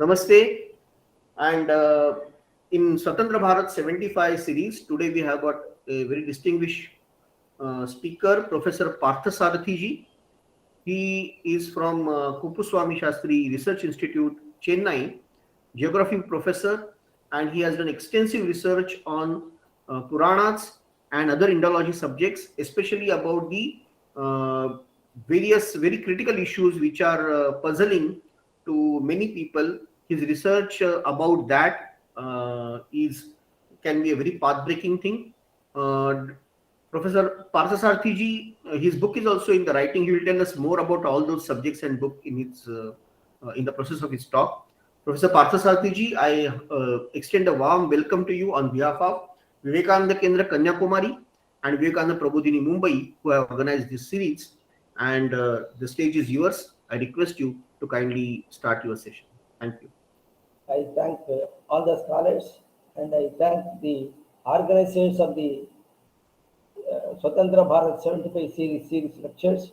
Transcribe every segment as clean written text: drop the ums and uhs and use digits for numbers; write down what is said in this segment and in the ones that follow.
Namaste. And in Swatantra Bharat 75 series, today we have got a very distinguished speaker, Professor Parthasarathi ji. He is from Kupuswamy Shastri Research Institute, Chennai, geography professor, and he has done extensive research on Puranas and other Indology subjects, especially about the various very critical issues which are puzzling to many people. His research about that can be a very path-breaking thing. Professor Parthasarathi ji, his book is also in the writing. He will tell us more about all those subjects and book in the process of his talk. Professor Parthasarathi ji, I extend a warm welcome to you on behalf of Vivekananda Kendra Kanyakumari and Vivekananda Prabodhini Mumbai, who have organized this series. And the stage is yours. I request you to kindly start your session. Thank you. I thank all the scholars and I thank the organizers of the Swatantra Bharat 75 series lectures,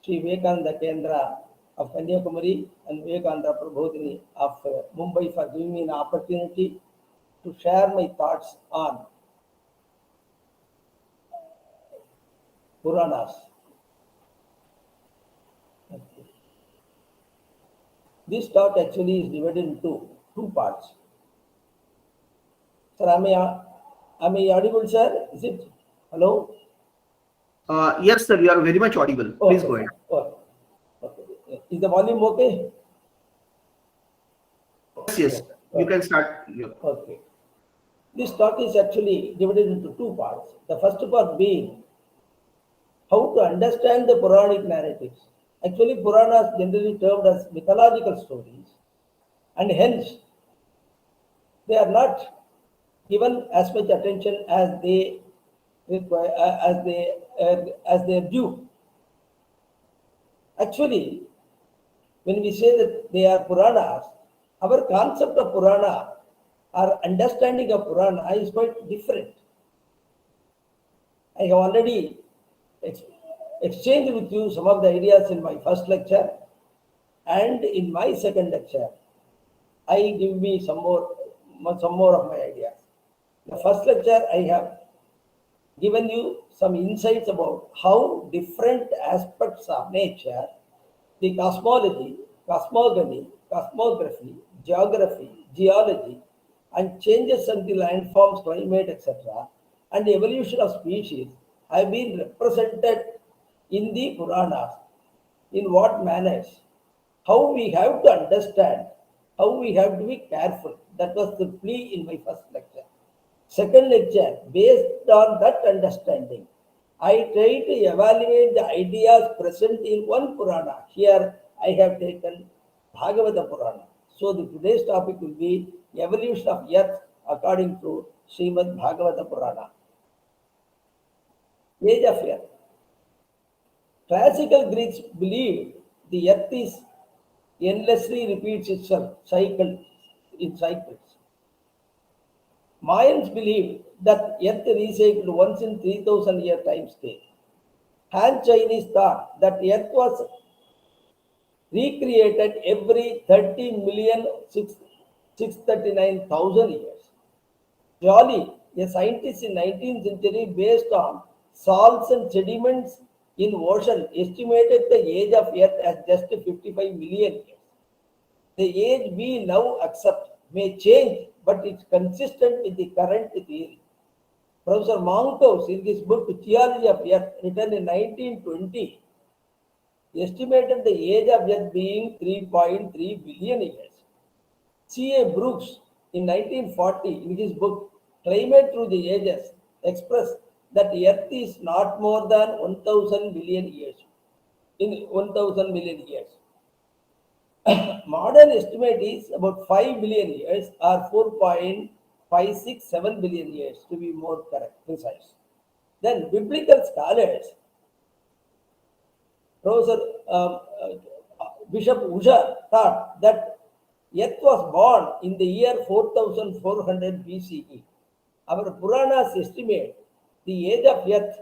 Sri Vivekananda Kendra of Kanyakumari and Vivekananda Prabodhini of Mumbai for giving me an opportunity to share my thoughts on Puranas. This talk actually is divided into two parts. Sir, am I audible, sir? Is it? Hello? Yes, sir, you are very much audible. Please go ahead. Okay. Is the volume okay? Yes, you can start. Okay. This talk is actually divided into two parts. The first part being how to understand the Puranic narratives. Actually, Puranas generally termed as mythological stories, and hence they are not given as much attention as they require, as they are due. Actually, when we say that they are Puranas, our concept of Purana, our understanding of Purana is quite different. I have already exchanged with you some of the ideas in my first lecture, and in my second lecture, I give me some more of my ideas. The first lecture, I have given you some insights about how different aspects of nature, the cosmology, cosmogony, cosmography, geography, geology, and changes in the landforms, climate, etc., and the evolution of species have been represented in the Puranas. In what manners? How we have to understand, how we have to be careful. That was the plea in my first lecture. Second lecture, based on that understanding, I try to evaluate the ideas present in one Purana. Here I have taken Bhagavata Purana. So today's topic will be evolution of earth according to Srimad Bhagavata Purana. Age of earth. Classical Greeks believed the earth is endlessly repeats itself, in cycles. Mayans believed that earth recycled once in 3000 year time scale. Han Chinese thought that earth was recreated every 30,639,000 years. Joly, a scientist in 19th century, based on salts and sediments in ocean, estimated the age of earth as just 55 million years. The age we now accept may change, but it's consistent with the current theory. Professor Monckos, in his book Theology of Earth, written in 1920, estimated the age of earth being 3.3 billion years. C.A. Brooks, in 1940, in his book Climate Through the Ages, expressed that the earth is not more than 1,000 million years. In 1,000 million years. Modern estimate is about 5 billion years or 4.567 billion years, to be more precise. Then biblical scholars, Professor Bishop Usha thought that earth was born in the year 4400 BCE. Our Puranas estimate the age of earth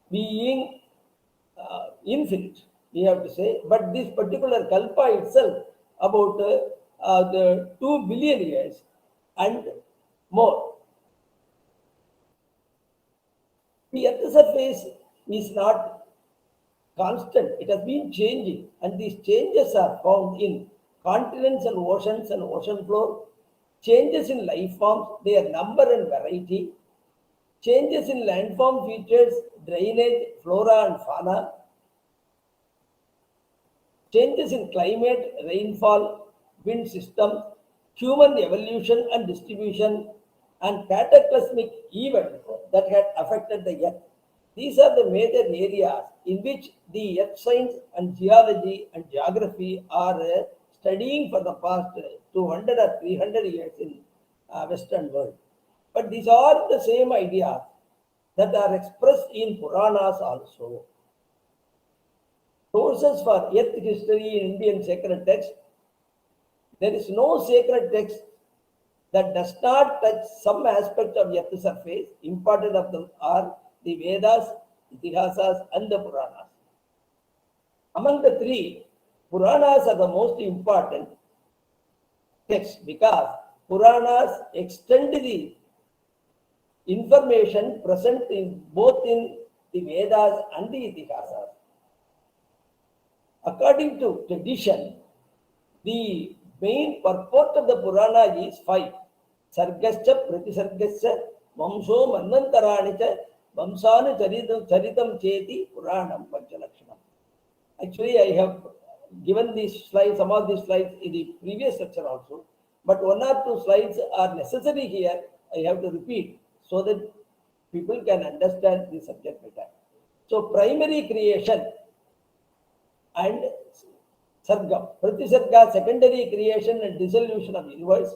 being infinite, we have to say, but this particular kalpa itself about the 2 billion years and more. The Earth's surface is not constant. It has been changing, and these changes are found in continents and ocean floor, changes in life forms, their number and variety, changes in landform features, drainage, flora and fauna, changes in climate, rainfall, wind system, human evolution and distribution, and cataclysmic events that had affected the Earth. These are the major areas in which the Earth science and geology and geography are studying for the past 200 or 300 years in Western world. But these are the same ideas that are expressed in Puranas also. Sources for Earth history in Indian sacred text. There is no sacred text that does not touch some aspect of Earth's surface. Important of them are the Vedas, Itihasas, and the Puranas. Among the three, Puranas are the most important texts because Puranas extend the information present in both in the Vedas and the Itihasas. According to tradition, the main purport of the Purana is 5. Sargascha, Pratisargascha, Vamso, Manvantaranicha, Vamsanu Charitam Cheti, Puranam Panchalakshanam. Actually, I have given these slides, some of these slides in the previous lecture also, but 1 or 2 slides are necessary here. I have to repeat so that people can understand the subject better. So, primary creation and Sargam, Pratisarga, secondary creation and dissolution of universe.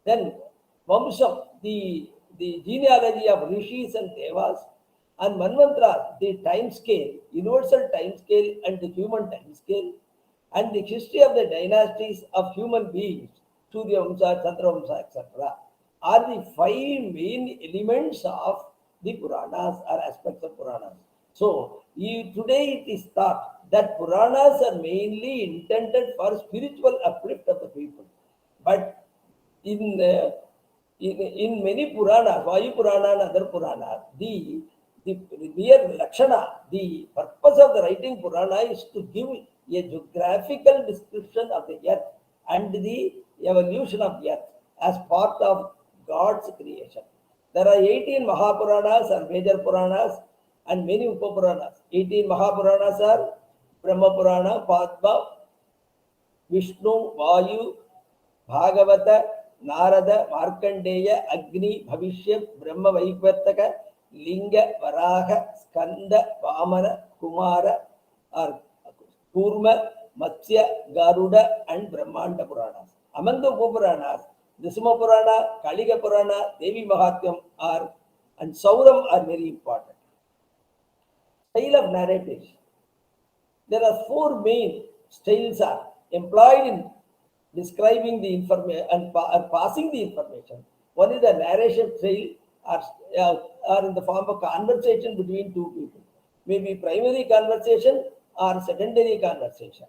Then Vamsam, the genealogy of Rishis and Devas, and Manvantras, the time scale, universal time scale and the human time scale, and the history of the dynasties of human beings, Surya Vamsa, Chandra Vamsa, etc., are the 5 main elements of the Puranas or aspects of Puranas. So, today it is thought that Puranas are mainly intended for spiritual uplift of the people. But in many Puranas, Vayu Purana and other Puranas, the mere Lakshana, the purpose of the writing Purana is to give a geographical description of the earth and the evolution of the earth as part of God's creation. There are 18 Mahapuranas or major Puranas and many Upapuranas. 18 Mahapuranas are Brahma Purana, Padma, Vishnu, Vayu, Bhagavata, Narada, Markandeya, Agni, Bhavishya, Brahma Vaikvartaka, Linga, Varaha, Skanda, Vamana, Kumara, or Kurma, Matsya, Garuda, and Brahmanda Puranas. Among the Upapuranas, Disma Purana, Kaliga Purana, Devi Mahatyam and Sauram are very important. Style of narratives. There are 4 main styles are employed in describing the information and passing the information. One is the narration style or in the form of conversation between 2 people. Maybe primary conversation or secondary conversation.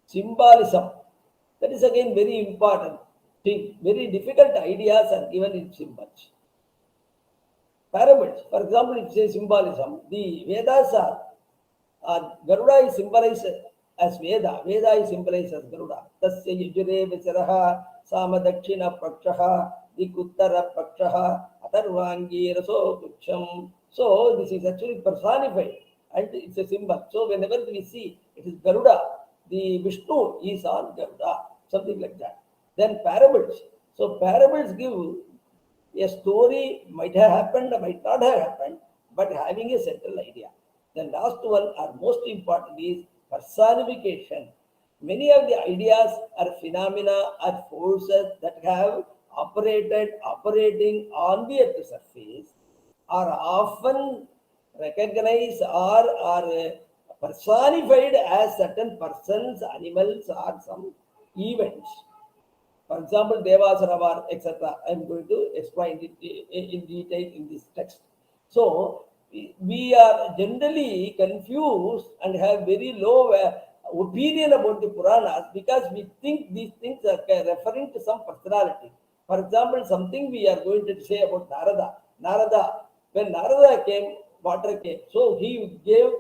Symbolism. That is again very important thing. Very difficult ideas are given in symbols. Parables. For example, it says symbolism. The Vedas are Garuda is symbolized as Veda. Veda is symbolized as Garuda. Tasya yujure visaraha samadakshina pakshaha dikuttara pakshaha atarvangi raso kuksham. So this is actually personified and it's a symbol. So whenever we see it is Garuda, the Vishnu is on Garuda, something like that. Then parables. So parables give a story might have happened or might not have happened, but having a central idea. The last one or most important is personification. Many of the ideas are phenomena or forces that have operating on the earth's surface are often recognized or personified as certain persons, animals, or some events. For example, Devas, Ravar, etc. I am going to explain it in detail in this text. So, we are generally confused and have very low opinion about the Puranas because we think these things are referring to some personality. For example, something we are going to say about Narada. Narada, when Narada came, water came. So he gave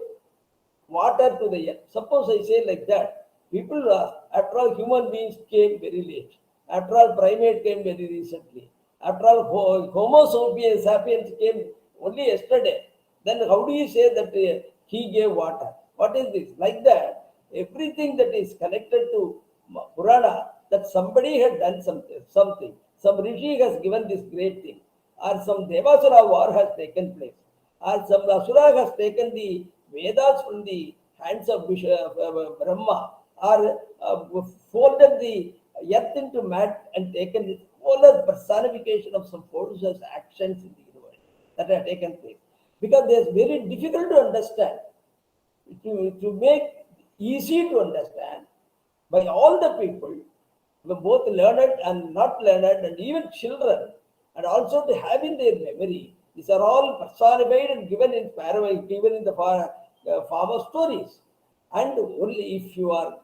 water to the earth. Suppose I say like that. People, after all, human beings came very late. After all, primate came very recently. After all, Homo sapiens came only yesterday. Then how do you say that he gave water? What is this? Like that, everything that is connected to Purana, that somebody had done something. Some rishi has given this great thing. Or some Devasura war has taken place. Or some Asura has taken the Vedas from the hands of Brahma. Or folded the earth into mat and taken this whole personification of some forces, actions in the universe that have taken place. Because they are very difficult to understand. To make easy to understand by all the people, both learned and not learned, and even children, and also to have in their memory. These are all personified and given in given in the form of stories. And only if you are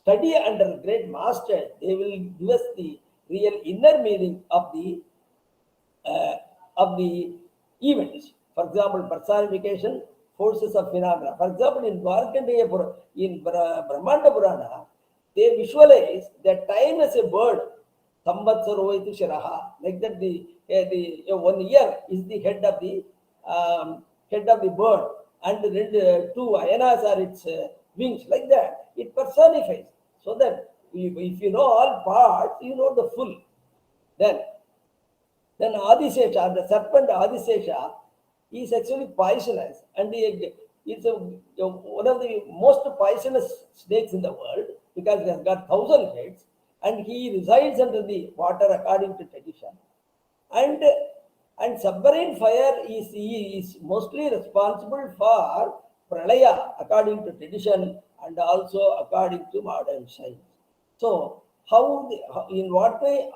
study under a great master, they will give us the real inner meaning of the events. For example, personification, forces of phenomena. For example, in Markandeya Purana, in Brahmanda Purana, they visualize that time as a bird. Samvatsaro iti shiraha. Like that, the 1 year is the head of the bird, and the two ayanas are its wings. Like that, it personifies. So that if you know all parts, you know the full. Then Adisesha, the serpent Adisesha, is actually poisonous, and it's one of the most poisonous snakes in the world because it has got 1,000 heads, and he resides under the water according to tradition. And submarine fire is mostly responsible for Pralaya according to tradition and also according to modern science. So, in what way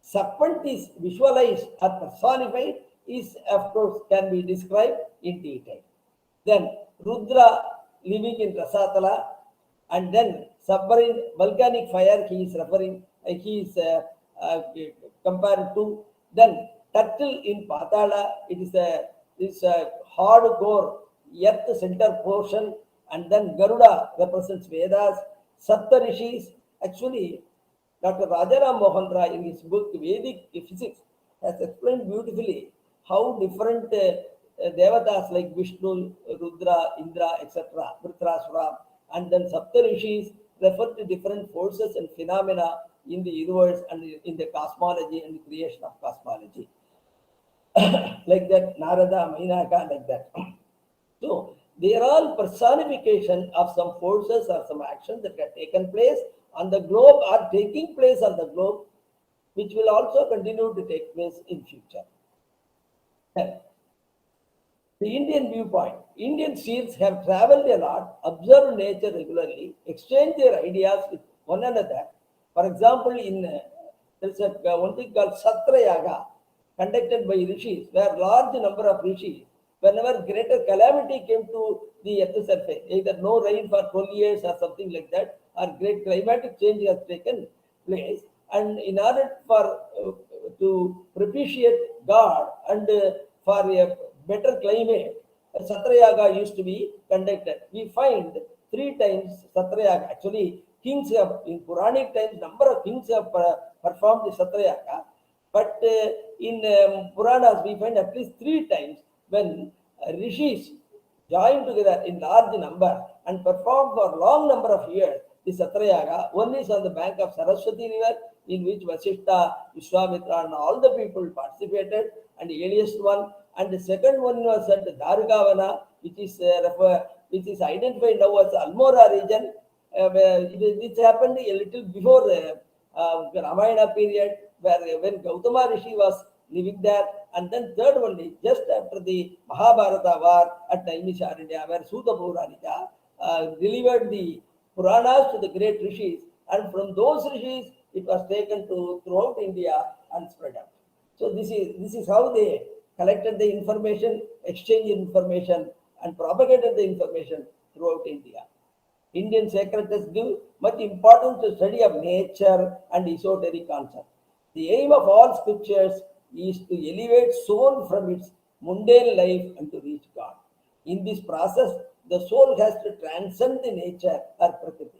serpent is visualized or personified is, of course, can be described in detail. Then Rudra living in Rasatala, and then submarine volcanic fire he is referring, compared to. Then turtle in Patala, it is a hardcore earth center portion, and then Garuda represents Vedas. Sapta Rishis, actually, Dr. Rajaram Mohan Rai in his book Vedic Physics has explained beautifully how different devatas like Vishnu, Rudra, Indra, etc., Vritrasura, and then Sapta Rishis refer to different forces and phenomena in the universe and in the cosmology and the creation of cosmology. Like that, Narada, Mainaka, like that. So, they are all personification of some forces or some actions that have taken place on the globe or taking place on the globe, which will also continue to take place in future. Then, the Indian viewpoint. Indian seers have traveled a lot, observed nature regularly, exchanged their ideas with one another. For example, there's one thing called Satra Yaga, conducted by rishis, where large number of rishis, whenever greater calamity came to the earth's surface, either no rain for 12 years or something like that, or great climatic change has taken place, and in order to propitiate God and for a better climate, Satrayaga used to be conducted. We find 3 times Satrayaga. Actually, kings have, in Puranic times, number of kings have performed the Satrayaga. But in Puranas, we find at least 3 times when rishis joined together in large number and performed for long number of years the Satrayaga. One is on the bank of Saraswati river, in which Vasishta, Vishwamitra, and all the people participated, and the earliest one. And the second one was at Dhargavana, which is identified now as Almora region. This happened a little before the Ramayana period, when Gautama Rishi was living there. And then third one is just after the Mahabharata war at Naimisharanya, where Sutta Puranika delivered the Puranas to the great rishis, and from those rishis it was taken to throughout India and spread out. So this is how they collected the information, exchanged information, and propagated the information throughout India. Indian sacred texts give much importance to study of nature and esoteric concepts. The aim of all scriptures is to elevate soul from its mundane life and to reach God. In this process, the soul has to transcend the nature or Prakriti.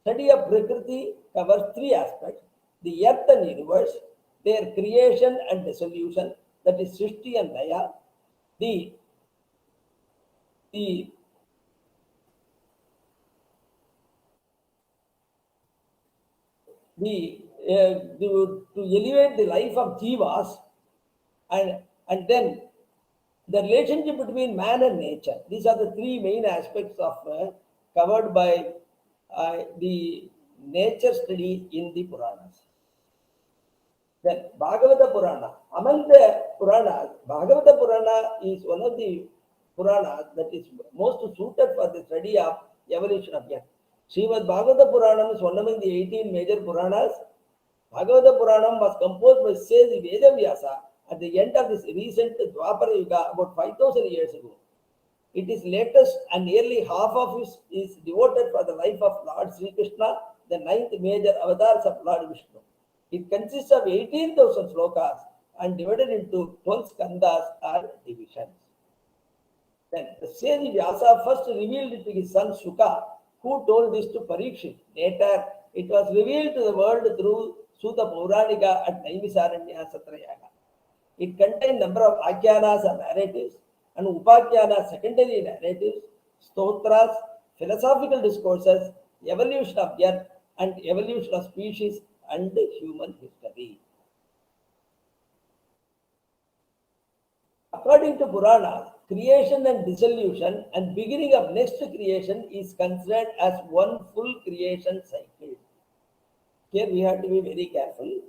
Study of Prakriti covers three aspects: the earth and universe, their creation and dissolution, that is Srishti and Laya, the the to elevate the life of jivas, and then the relationship between man and nature. These are the three main aspects of covered by the nature study in the Puranas. Then Bhagavata Purana. Among the Puranas, Bhagavata Purana is one of the Puranas that is most suited for the study of evolution of earth. Srimad Bhagavata Puranam is one among the 18 major Puranas. Bhagavata Puranam was composed by sage Vedavyasa at the end of this recent Dwapara Yuga about 5,000 years ago. It is latest and nearly half of it is devoted for the life of Lord Sri Krishna, the ninth major avatars of Lord Vishnu. It consists of 18,000 slokas and divided into 12 skandhas or divisions. Then the sage Vyasa first revealed it to his son Shuka, who told this to Parikshit. Later, it was revealed to the world through Suta Pauranika at Naimisaranya Satrayaga. It contains number of Akhyanas or narratives and Upakyanas secondary narratives, stotras, philosophical discourses, evolution of earth and evolution of species and human history. According to Puranas, creation and dissolution and beginning of next creation is considered as one full creation cycle. Here we have to be very careful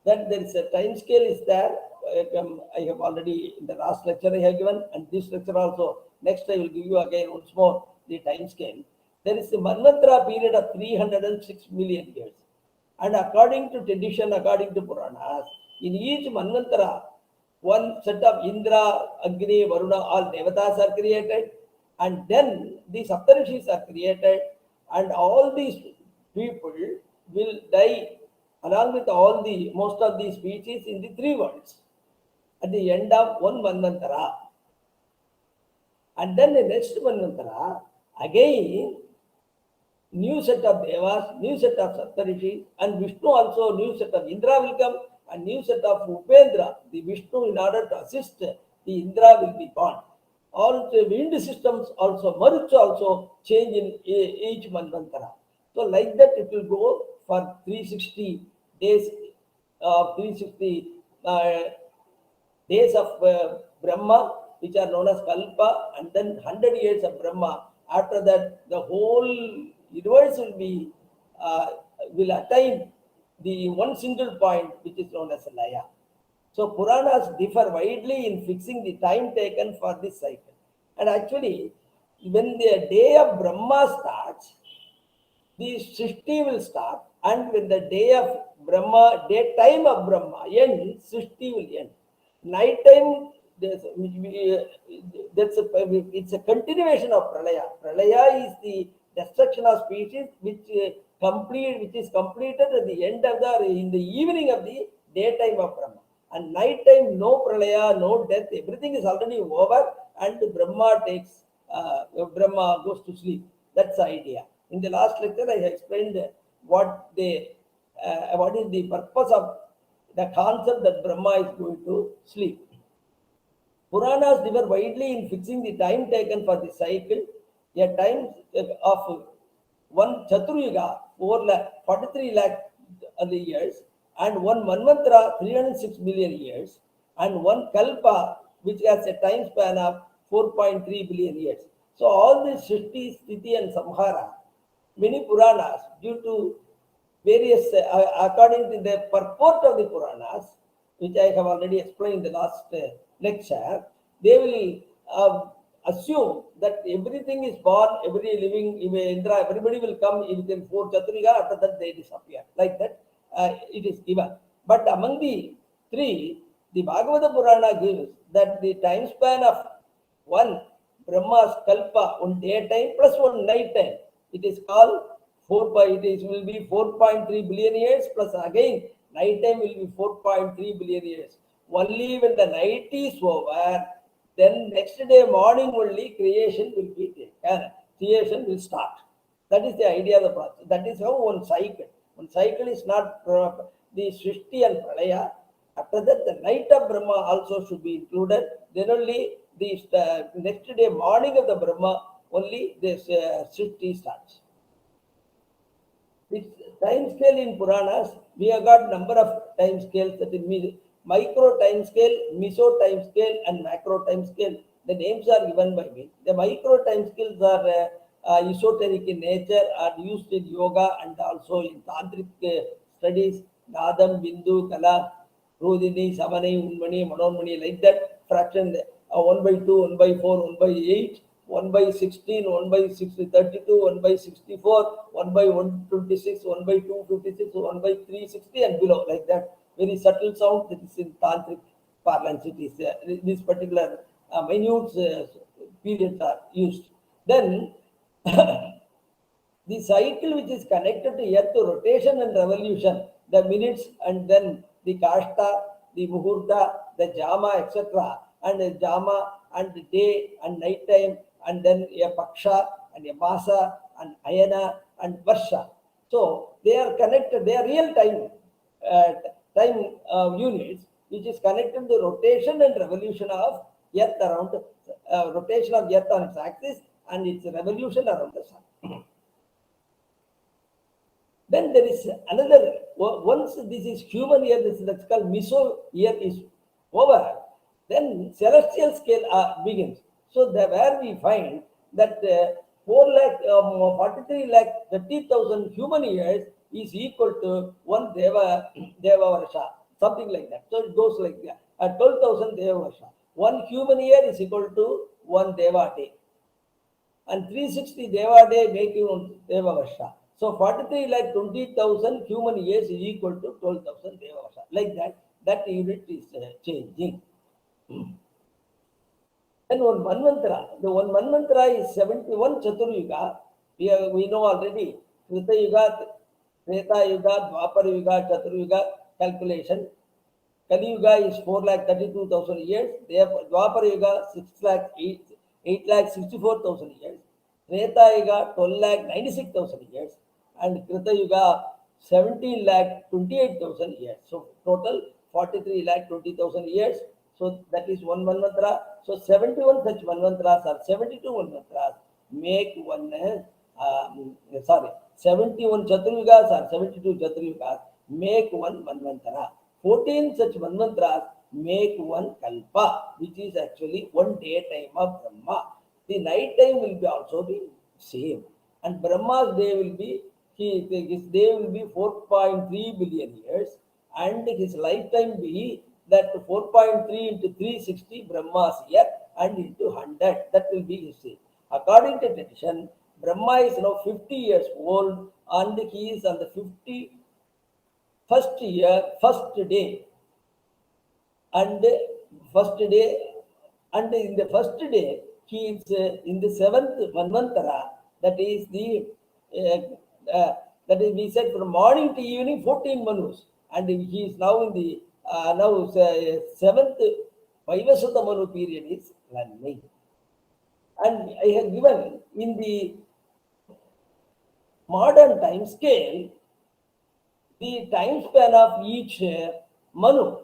that there is a time scale is there. I have already in the last lecture I have given, and this lecture also. Next I will give you again once more the time scale. There is a Manvantara period of 306 million years. And according to tradition, according to Puranas, in each Manvantara, one set of Indra, Agni, Varuna, all Devatas are created, and then the Saptarishis are created, and all these people will die along with all the most of these species in the three worlds at the end of one Manvantara. And then the next Manvantara, again, new set of Devas, new set of Saptarishis, and Vishnu also, new set of Indra will come, and new set of Upendra, the Vishnu, in order to assist the Indra will be born. All the wind systems also, Maruts also change in each Manvantara. So like that it will go for 360 days, 360 days of Brahma, which are known as Kalpa, and then 100 years of Brahma. After that, the whole universe will attain the one single point, which is known as Laya. So Puranas differ widely in fixing the time taken for this cycle. And actually, when the day of Brahma starts, the Srishti will start, and when the day of Brahma, daytime of Brahma ends, Srishti will end. Nighttime, it's a continuation of Pralaya. Pralaya is the destruction of species which is completed at the end of in the evening of the daytime of Brahma. And nighttime, no Pralaya, no death, everything is already over, and Brahma goes to sleep. That's the idea. In the last lecture, I explained what is the purpose of the concept that Brahma is going to sleep. Puranas differ widely in fixing the time taken for the cycle. A time of one Catur Yuga, 43 lakh years, and one Manvantara, 306 million years, and one Kalpa, which has a time span of 4.3 billion years. So all these Srishti, Sthiti and Samhara, many Puranas, due to various, according to the purport of the Puranas, which I have already explained in the last lecture, they will assume that everything is born, every living Indra, everybody will come within 4 Chaturiga, after that they disappear. Like that, it is given. But among the three, the Bhagavata Purana gives that the time span of one Brahma's kalpa, one daytime plus one night time. It is called will be 4.3 billion years plus again night time will be 4.3 billion years. Only when the night is over, then next day morning only creation will be there. Creation will start. That is the idea of the process. That is how one cycle. One cycle is not the Srishti and Pralaya. After that, the night of Brahma also should be included. Then only the next day morning of the Brahma, only this Srishti starts. This time scale in Puranas, we have got number of time scales, that is micro time scale, meso time scale, and macro time scale. The names are given by me. The micro time scales are esoteric in nature, are used in yoga and also in tantric studies. Nadam, Bindu, Kala, Rudini, Samani, Unmani, Manonmani, like that. Fraction 1 by 2, 1 by 4, 1 by 8. 1 by 16, 1 by 32, 1 by 64, 1 by 126, 1 by 256, 1 by 360 and below, like that. Very subtle sound that is in tantric parlance. It is this particular minute periods are used. Then the cycle which is connected to earth rotation and revolution, the minutes and then the kashta, the muhurta, the jama, etc. and the jama and the day and night time, and then a paksha and a masa and ayana and varsha. So they are connected, they are real time units which is connected to rotation and revolution of earth around rotation of earth on its axis and its revolution around the sun. Then there is another, once this is human year, that's called meso year is over, then celestial scale begins. So where we find that 43 lakh 30,000 human years is equal to one Deva Varsha, something like that. So it goes like that. 12,000 Deva Varsha. One human year is equal to one Deva day. And 360 Deva day make you one Deva Varsha. So 43 lakh 20,000 human years is equal to 12,000 Deva Varsha. Like that, that unit is changing. Then one Manvantara. The one Manvantara is 71 Catur Yuga. We know already. Krita Yuga, Treta Yuga, Dwapar Yuga, Catur Yuga calculation. Kali Yuga is 4,32,000 years. Therefore, Dwapar Yuga 8,64,000 years. Treta Yuga 12,96,000 years. And Krita Yuga 17,28,000 years. So total 43,20,000 years. So that is one Manvantara. So 71 such Manvantaras or 72 Manvantaras make one, 71 Chaturyugas or 72 Chaturyugas make one Manvantara. 14 such Manvantaras make one Kalpa, which is actually one day time of Brahma. The night time will be also be same. And Brahma's day will be, his day will be 4.3 billion years and his lifetime be that 4.3 into 360 Brahma's year and into 100. That will be his age. According to tradition, Brahma is now 50 years old and he is on the 51st year, first day. And in the first day, he is in the 7th Manvantara, that is we said from morning to evening 14 Manus. And he is now in the 7th Vaivasutta Manu period is running. And I have given in the modern time scale the time span of each Manu.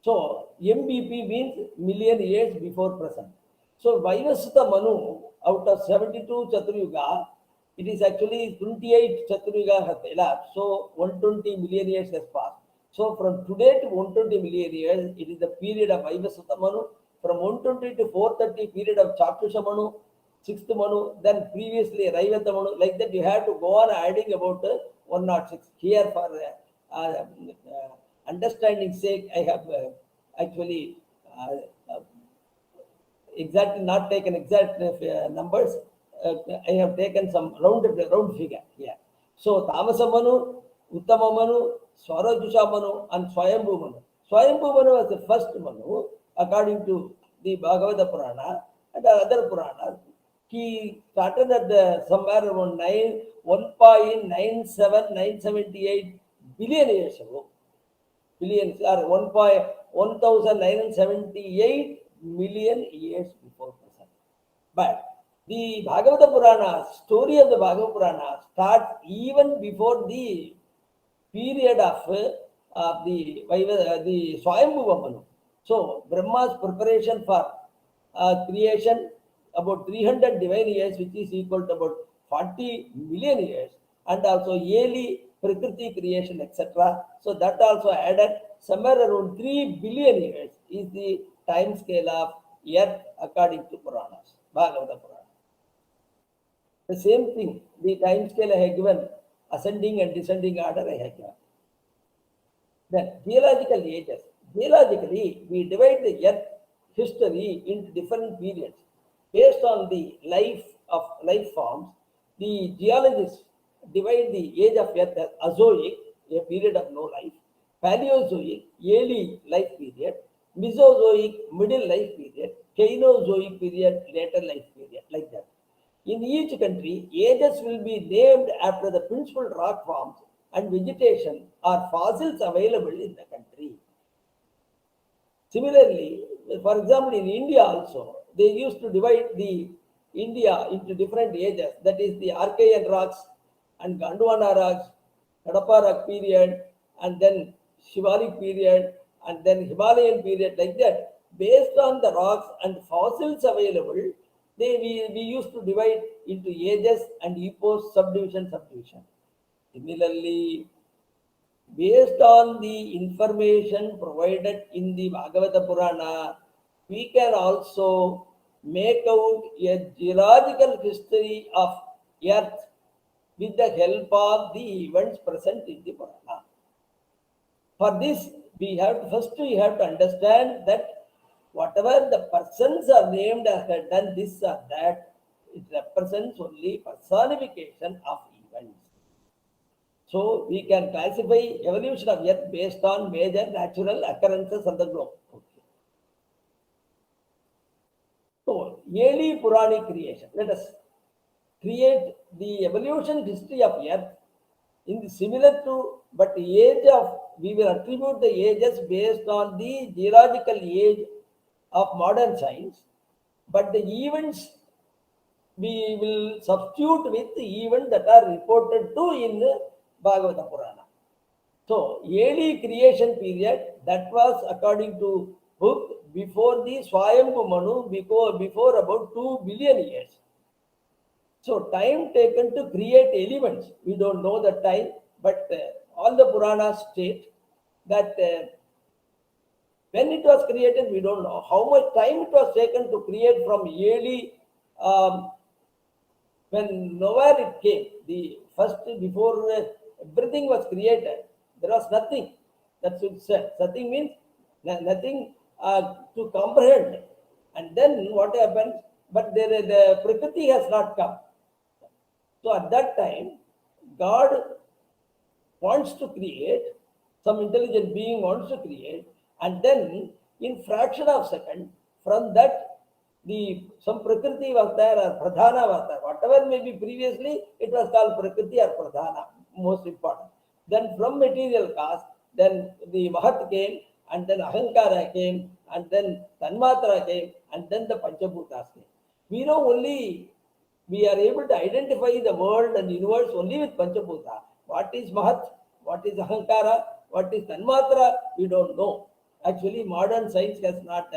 So MBP means million years before present. So Vaivasutta Manu out of 72 Chaturyuga, it is actually 28 Chaturyuga have elapsed. So 120 million years has passed. So from today to 120 million years, it is the period of Vaivasutta Manu. From 120 to 430, period of Chatusha Manu, 6th Manu, then previously Raivata Manu. Like that, you have to go on adding about 106. Here for understanding sake, I have actually exactly not taken exact numbers. I have taken some round figure here. So Tamasa Manu, Uttama Manu, Swarajusha Manu and Swayambhu Manu. Swayambhu Manu was the first Manu according to the Bhagavata Purana. and other Puranas. He started at somewhere around 1.978 billion years ago. Billions are 1,978 million years before present. But the Bhagavata Purana, story of the Bhagavata Purana starts even before the period of the Swayambhuva Manu. So Brahma's preparation for creation about 300 divine years, which is equal to about 40 million years, and also yearly Prakriti creation, etc. So that also added somewhere around 3 billion years is the time scale of Earth according to Puranas, Bhagavata Purana. The same thing, the time scale I have given, ascending and descending order I have given. Then geological ages. Geologically, we divide the Earth history into different periods based on the life forms. The geologists divide the age of Earth as Azoic, a period of no life; Paleozoic, early life period; Mesozoic, middle life period; Cainozoic period, later life period, like that. In each country, ages will be named after the principal rock forms and vegetation or fossils available in the country. Similarly, for example, in India also, they used to divide the India into different ages. That is the Archean rocks and Gondwana rocks, Kadapa rock period, and then Shivalik period, and then Himalayan period, like that. Based on the rocks and fossils available, we used to divide into ages and epochs, subdivision. Similarly, based on the information provided in the Bhagavata Purana, we can also make out a geological history of Earth with the help of the events present in the Purana. For this, we have to understand that whatever the persons are named as have done this or that, it represents only personification of events. So we can classify evolution of Earth based on major natural occurrences on the globe. Okay. So early Puranic creation. Let us create the evolution history of Earth in the similar to, but age of, we will attribute the ages based on the geological age of modern science, but the events we will substitute with the events that are reported to in Bhagavata Purana. So early creation period, that was according to book before the Swayambhu Manu, before about 2 billion years. So time taken to create elements, we don't know the time, but all the Puranas state that when it was created, we don't know how much time it was taken to create from early, when nowhere it came, the first, before everything was created, there was nothing. That's what it said. Nothing means nothing to comprehend. And then what happens? But the Prakriti has not come. So at that time, God wants to create, some intelligent being wants to create, and then in fraction of second, from that some Prakriti was there or Pradhana was there. Whatever may be previously, it was called Prakriti or Pradhana, most important. Then from material cause, then the Mahat came, and then Ahankara came, and then Tanmatra came, and then the Panchabhutas came. We know only, we are able to identify the world and universe only with Panchabhuta. What is Mahat? What is Ahankara? What is Tanmatra? We don't know. Actually, modern science has not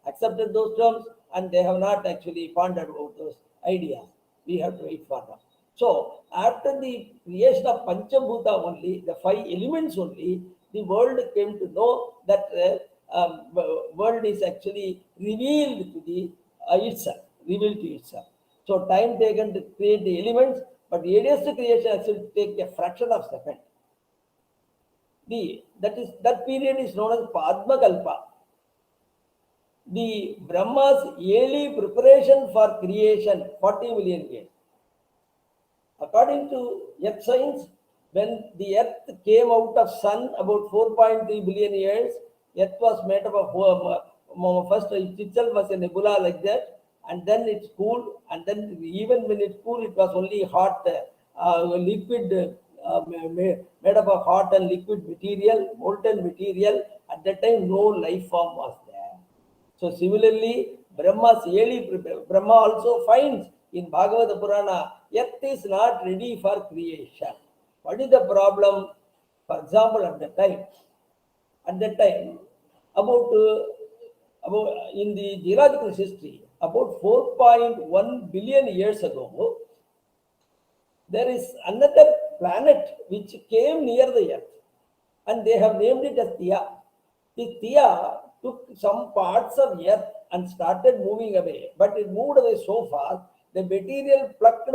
accepted those terms, and they have not actually pondered about those ideas. We have to wait for them. So, after the creation of Panchabhuta only, the 5 elements only, the world came to know that world is actually revealed to itself. So, time taken to create the elements, but the earliest creation actually take a fraction of second. That period is known as Padmakalpa. The Brahma's early preparation for creation, 40 million years. According to Earth science, when the Earth came out of Sun about 4.3 billion years, Earth was made up of first it itself was a nebula like that, and then it's cooled, and then even when it's cool, it was only hot liquid made up of hot and liquid material, molten material. At that time, no life form was there. So similarly, Brahma also finds in Bhagavata Purana, earth is not ready for creation. What is the problem? For example, at that time, about in the geological history, about 4.1 billion years ago, there is another planet which came near the earth, and they have named it as Theia. The Theia took some parts of earth and started moving away, but it moved away so fast, the material plucked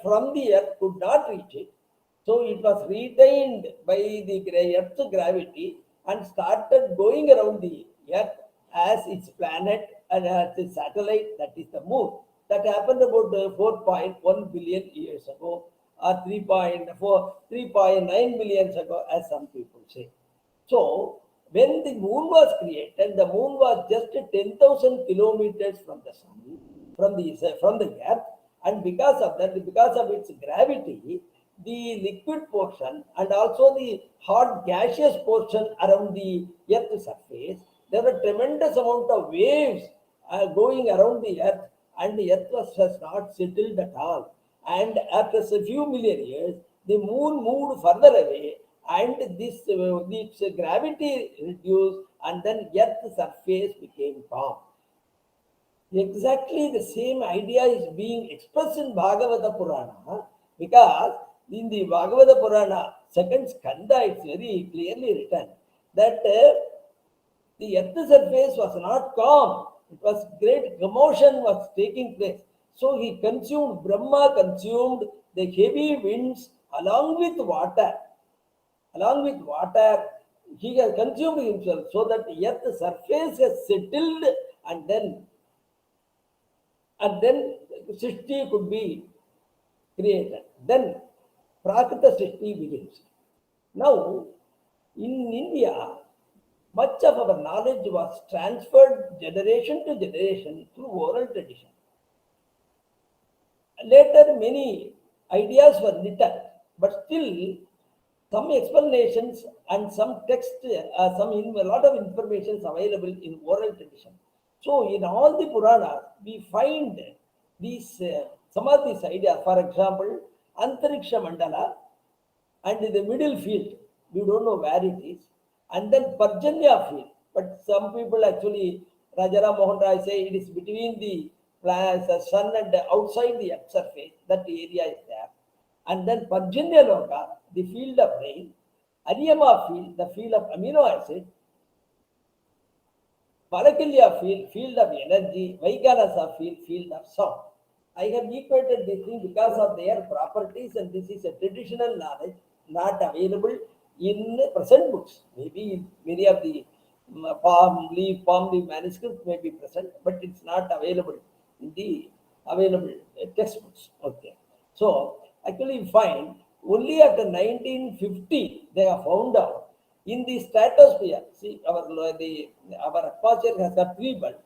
from the earth could not reach it. So it was retained by the earth's gravity and started going around the earth as its planet and as its satellite, that is the moon. That happened about 4.1 billion years ago, or 3.9 billion ago, as some people say. So, when the moon was created, the moon was just 10,000 kilometers from the sun, from the earth, and because of that, because of its gravity, the liquid portion and also the hot gaseous portion around the earth's surface, there were tremendous amount of waves going around the earth, and the earth was not settled at all. And after a few million years, the moon moved further away, and its gravity reduced, and then earth's surface became calm. Exactly the same idea is being expressed in Bhagavata Purana, because in the Bhagavata Purana, second skanda, it's very clearly written that the earth's surface was not calm. It was great commotion was taking place. So Brahma consumed the heavy winds along with water. Along with water, he has consumed himself, so that the earth's surface has settled, and then Srishti could be created. Then Prakrita Srishti begins. Now, in India, much of our knowledge was transferred generation to generation through oral tradition. Later, many ideas were written, but still, some explanations and some text, a lot of information is available in oral tradition. So, in all the Puranas, we find these some of these ideas. For example, Antariksha Mandala and the middle field, we don't know where it is, and then Parjanya field. But some people actually, Rajaram Mohan Rai say it is between the sun and outside the earth surface, that area is there. And then Parjanya Loka, the field of rain, Ariyama field, the field of amino acid, Parakilya field of energy, Vaikanasa field of sound. I have equated this thing because of their properties, and this is a traditional knowledge not available in present books. Maybe many of the palm leaf manuscripts may be present, but it's not available in the available textbooks. Okay. So actually we find only after 1950 they have found out in the stratosphere. See, our atmosphere has got three belts: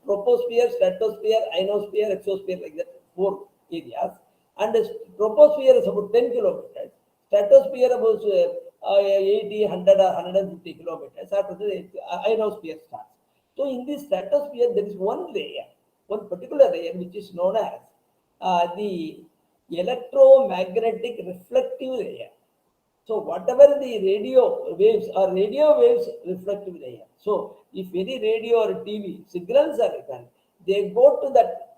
troposphere, stratosphere, ionosphere, exosphere, like that, four areas. And the troposphere is about 10 kilometers, stratosphere about 80, 100 or 150 kilometers. After the ionosphere starts. So in this stratosphere, there is one particular layer, which is known as the electromagnetic reflective layer. So whatever the radio waves reflective layer. So if any radio or TV signals are written, they go to that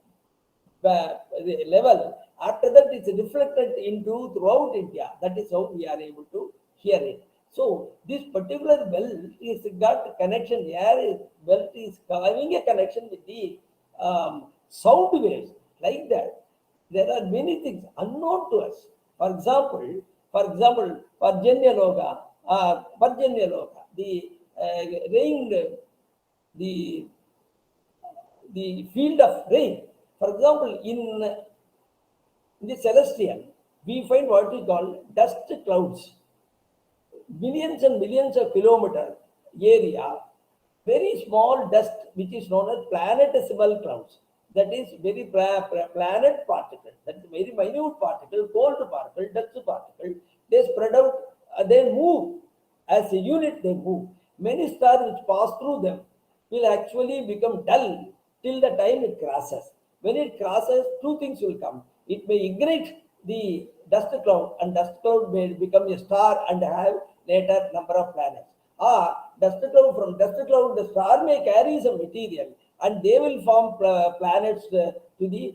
level. After that, it's reflected into throughout India. That is how we are able to hear it. So this particular belt is got connection. Belt is having a connection with the sound waves, like that. There are many things unknown to us. For example, Parjanya Loka, the rain, the field of rain. For example, in the celestial, we find what we call dust clouds. Millions and millions of kilometers area, very small dust which is known as planetesimal clouds. That is very planet particle. That is very minute particle, cold particle, dust particle. They spread out, they move as a unit. They move. Many stars which pass through them will actually become dull till the time it crosses. When it crosses, two things will come. It may ignite the dust cloud, and dust cloud may become a star and have later number of planets. Or dust cloud, from dust cloud, the star may carry some material and they will form planets to the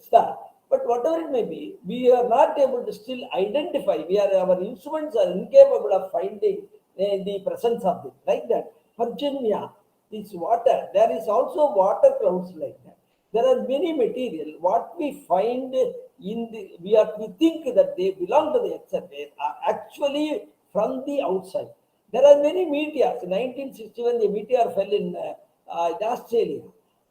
star. But whatever it may be, we are not able to still identify. Our instruments are incapable of finding the presence of it. Like that, Virginia is water. There is also water clouds like that. There are many material. What we find we think that they belong to the Earth surface are actually from the outside. There are many meteors. In 1961, a meteor fell in Australia.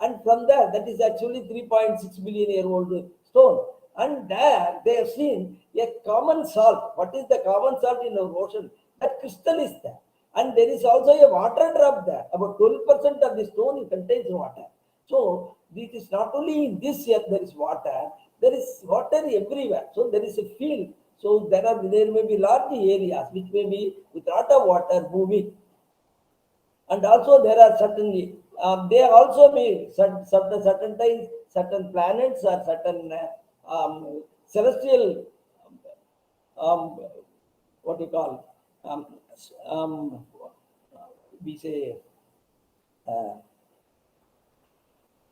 And from there, that is actually 3.6 billion year old stone. And there they have seen a common salt. What is the common salt in our ocean? That crystal is there. And there is also a water drop there. About 12% of the stone contains water. So it is not only in this earth there is water everywhere. So there is a field. So there may be large areas which may be with lot of water moving. And also there are certainly they also may certain times certain planets or certain celestial what you call we say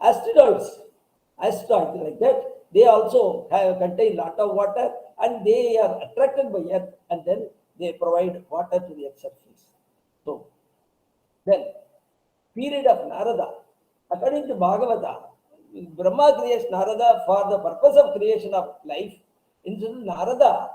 asteroids like that. They also contain lot of water and they are attracted by earth and then they provide water to the earth surface. So then period of Narada. According to Bhagavata, Brahma creates Narada for the purpose of creation of life. Instead, Narada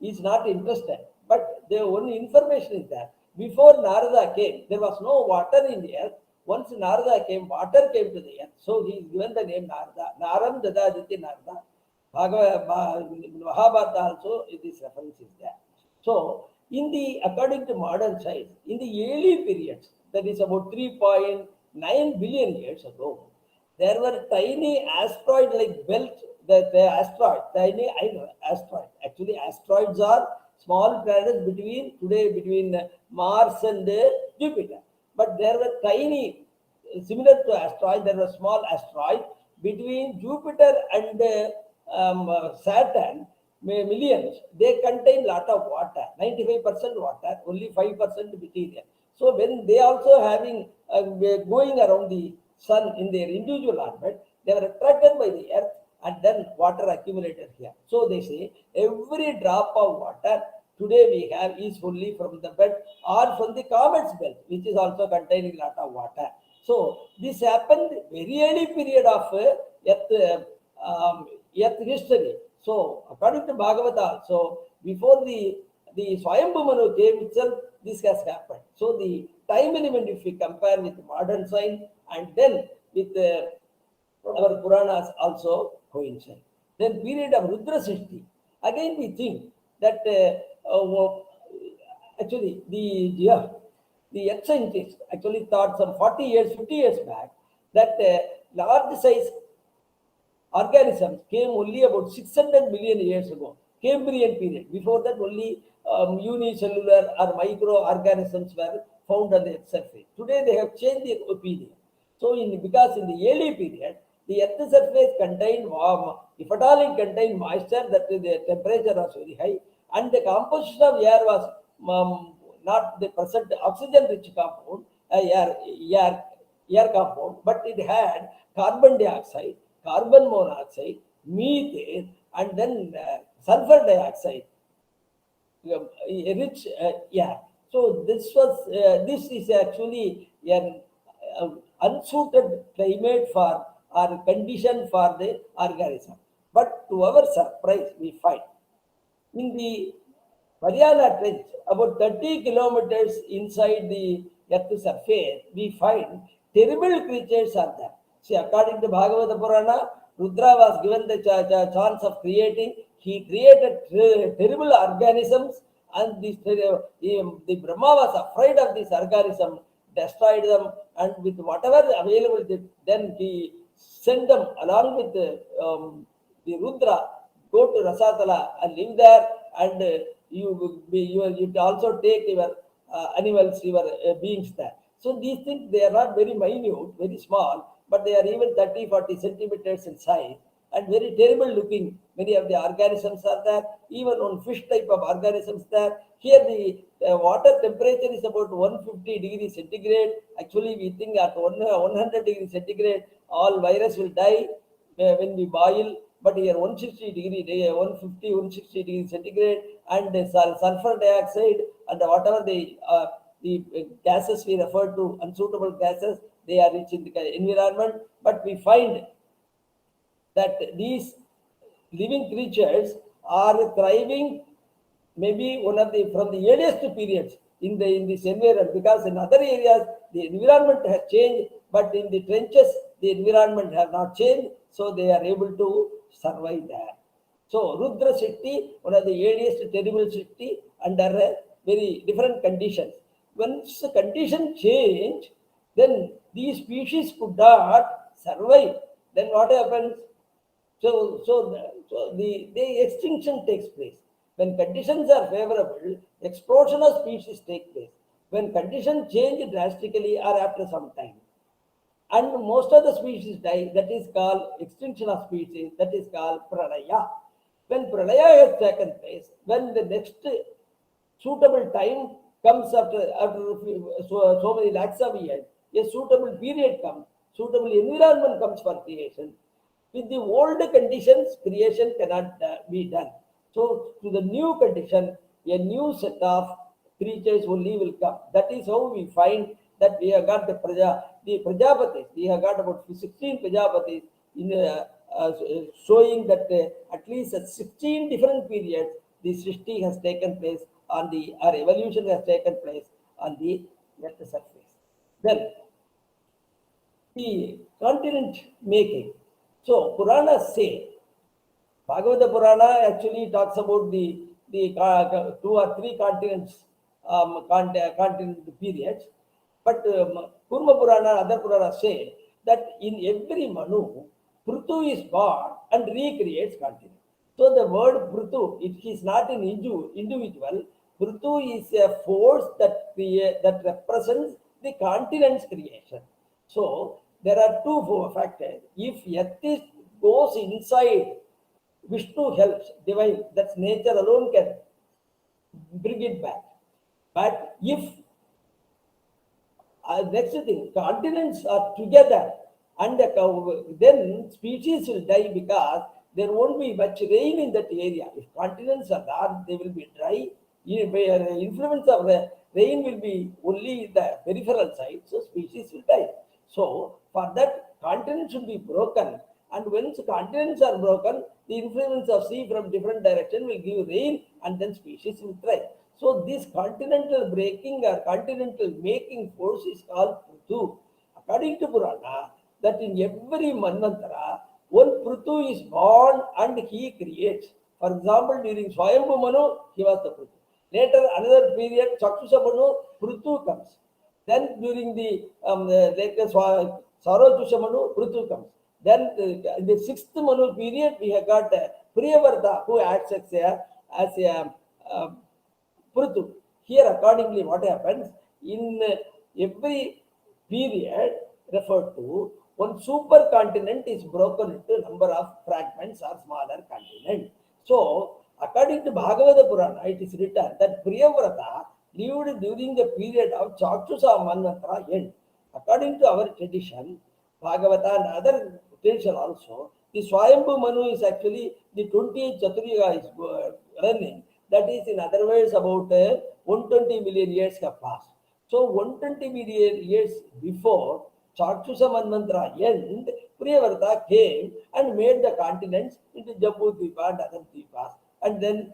is not interested, but the only information is that before Narada came, there was no water in the earth. Once Narada came, water came to the earth. So he is given the name Narada. Naram Dadaditi Narada. Mahabharata also, this reference is there. So, according to modern science, in the early periods, that is about 3.9 billion years ago, there were tiny asteroid-like belt, tiny asteroid. Actually, asteroids are small planets between Mars and Jupiter. But there were tiny, similar to asteroid, there were small asteroids between Jupiter and Saturn, millions. They contain lot of water, 95% water, only 5% material. So when they also going around the sun in their individual orbit, they were attracted by the earth and then water accumulated here. So they say every drop of water today we have is only from the bed or from the comet's belt, which is also containing a lot of water. So this happened very early period of earth history. So according to Bhagavata, so before the Swayambhu Manu came itself, this has happened. So the time element, if we compare with modern science and then with our Puranas also coincide. Then period of Rudra Srishti. Again we think that actually the earth scientists actually thought some 40 years, 50 years back that large size organisms came only about 600 million years ago, Cambrian period. Before that, only unicellular or microorganisms were found on the earth surface. Today, they have changed their opinion. So, because in the early period, the earth surface contained warm, if at all it contained moisture, that the temperature was very high, and the composition of air was not the present oxygen-rich compound, air compound, but it had carbon dioxide, carbon monoxide, methane, and then sulfur dioxide, rich air. So this is actually an unsuited climate for or condition for the organism. But to our surprise, we find in the Mariana Trench, about 30 kilometers inside the Earth's surface, we find terrible creatures are there. See, according to Bhagavata Purana, Rudra was given the chance of creating. He created terrible organisms and the Brahma was afraid of this organism, destroyed them, and with whatever available, then he sent them along with the Rudra, go to Rasatala and live there, and you also take your animals, your beings there. So these things, they are not very minute, very small, but they are even 30-40 centimeters in size and very terrible looking. Many of the organisms are there, even on fish type of organisms there. Here the water temperature is about 150 degrees centigrade. Actually, we think at 100 degrees centigrade, all virus will die when we boil. But here 160 degree, 150, 160 degrees centigrade, and sulfur dioxide and whatever the gases we refer to, unsuitable gases, they are rich in the environment. But we find that these living creatures are thriving maybe one of the from the earliest periods in this environment, because in other areas the environment has changed, but in the trenches the environment has not changed, so they are able to survive there. So Rudra Siddhi, one of the earliest terrible Siddhi, under very different conditions. Once the condition change, then these species could not survive. Then what happens? So the extinction takes place. When conditions are favorable, explosion of species take place. When conditions change drastically or after some time, and most of the species die, that is called extinction of species, that is called Pralaya. When Pralaya has taken place, when the next suitable time comes after so many lakhs of years, a suitable period comes, suitable environment comes for creation. With the old conditions, creation cannot be done. So to the new condition, a new set of creatures only will come. That is how we find that we have got the Prajapatis. We have got about 16 Prajapatis showing that at least at 16 different periods, the Srishti has taken place on our evolution has taken place on the earth surface. Then the continent making. So Puranas say, Bhagavata Purana actually talks about the 2 or 3 continents, continent periods. But Kurma Purana, other Puranas say that in every Manu, Prutu is born and recreates continent. So the word Prutu, it is not an individual. Prutu is a force that represents the continent's creation. So there are 2 factors. If Earth goes inside, Vishnu helps, divine, that's nature alone can bring it back. But if next thing, continents are together, and then species will die because there won't be much rain in that area. If continents are there, they will be dry. Influence of rain will be only in the peripheral side, so species will die. So for that, continents should be broken, and once continents are broken, the influence of sea from different direction will give rain, and then species will thrive. So this continental breaking or continental making force is called Prutu. According to Purana, that in every Manvantara, one Prutu is born and he creates. For example, during Swayambhu Manu, he was the Prutu. Later, another period, Chakshusa Manu, Prutu comes. Then during the Sarojusha Manu, Prutu comes. Then in the 6th Manu period, we have got Priyavarta, who acts as a Prutu. Here, accordingly, what happens? In every period referred to, one supercontinent is broken into number of fragments or smaller continents. So, according to Bhagavata Purana, it is written that Priyavrata lived during the period of Chakshusa Manvantara end. According to our tradition, Bhagavata and other tradition also, the Swayambhu Manu is actually the 28th Catur Yuga is running. That is, in other words, about 120 million years have passed. So 120 million years before Chakshusa Manvantara end, Priyavarta came and made the continents into Jambu Dvipa and other Dvipas. And then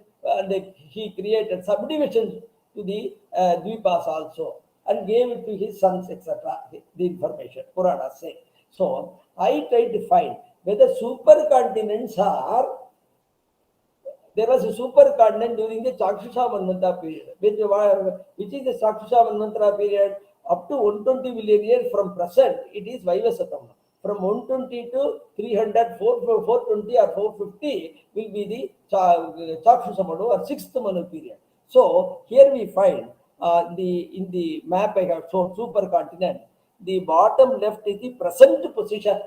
he created subdivisions to the Dvipas also and gave it to his sons, etc. The information, Puranas say. So I try to find whether supercontinents are there was a supercontinent during the Chakshusha Manvantara period, which is the Chakshusha Manvantara period up to 120 million years from present. It is Vaivasatama. From 120 to 300, 420 or 450 will be the Chakshusha Manu or 6th Manu period. So here we find in the map I have shown supercontinent, the bottom left is the present position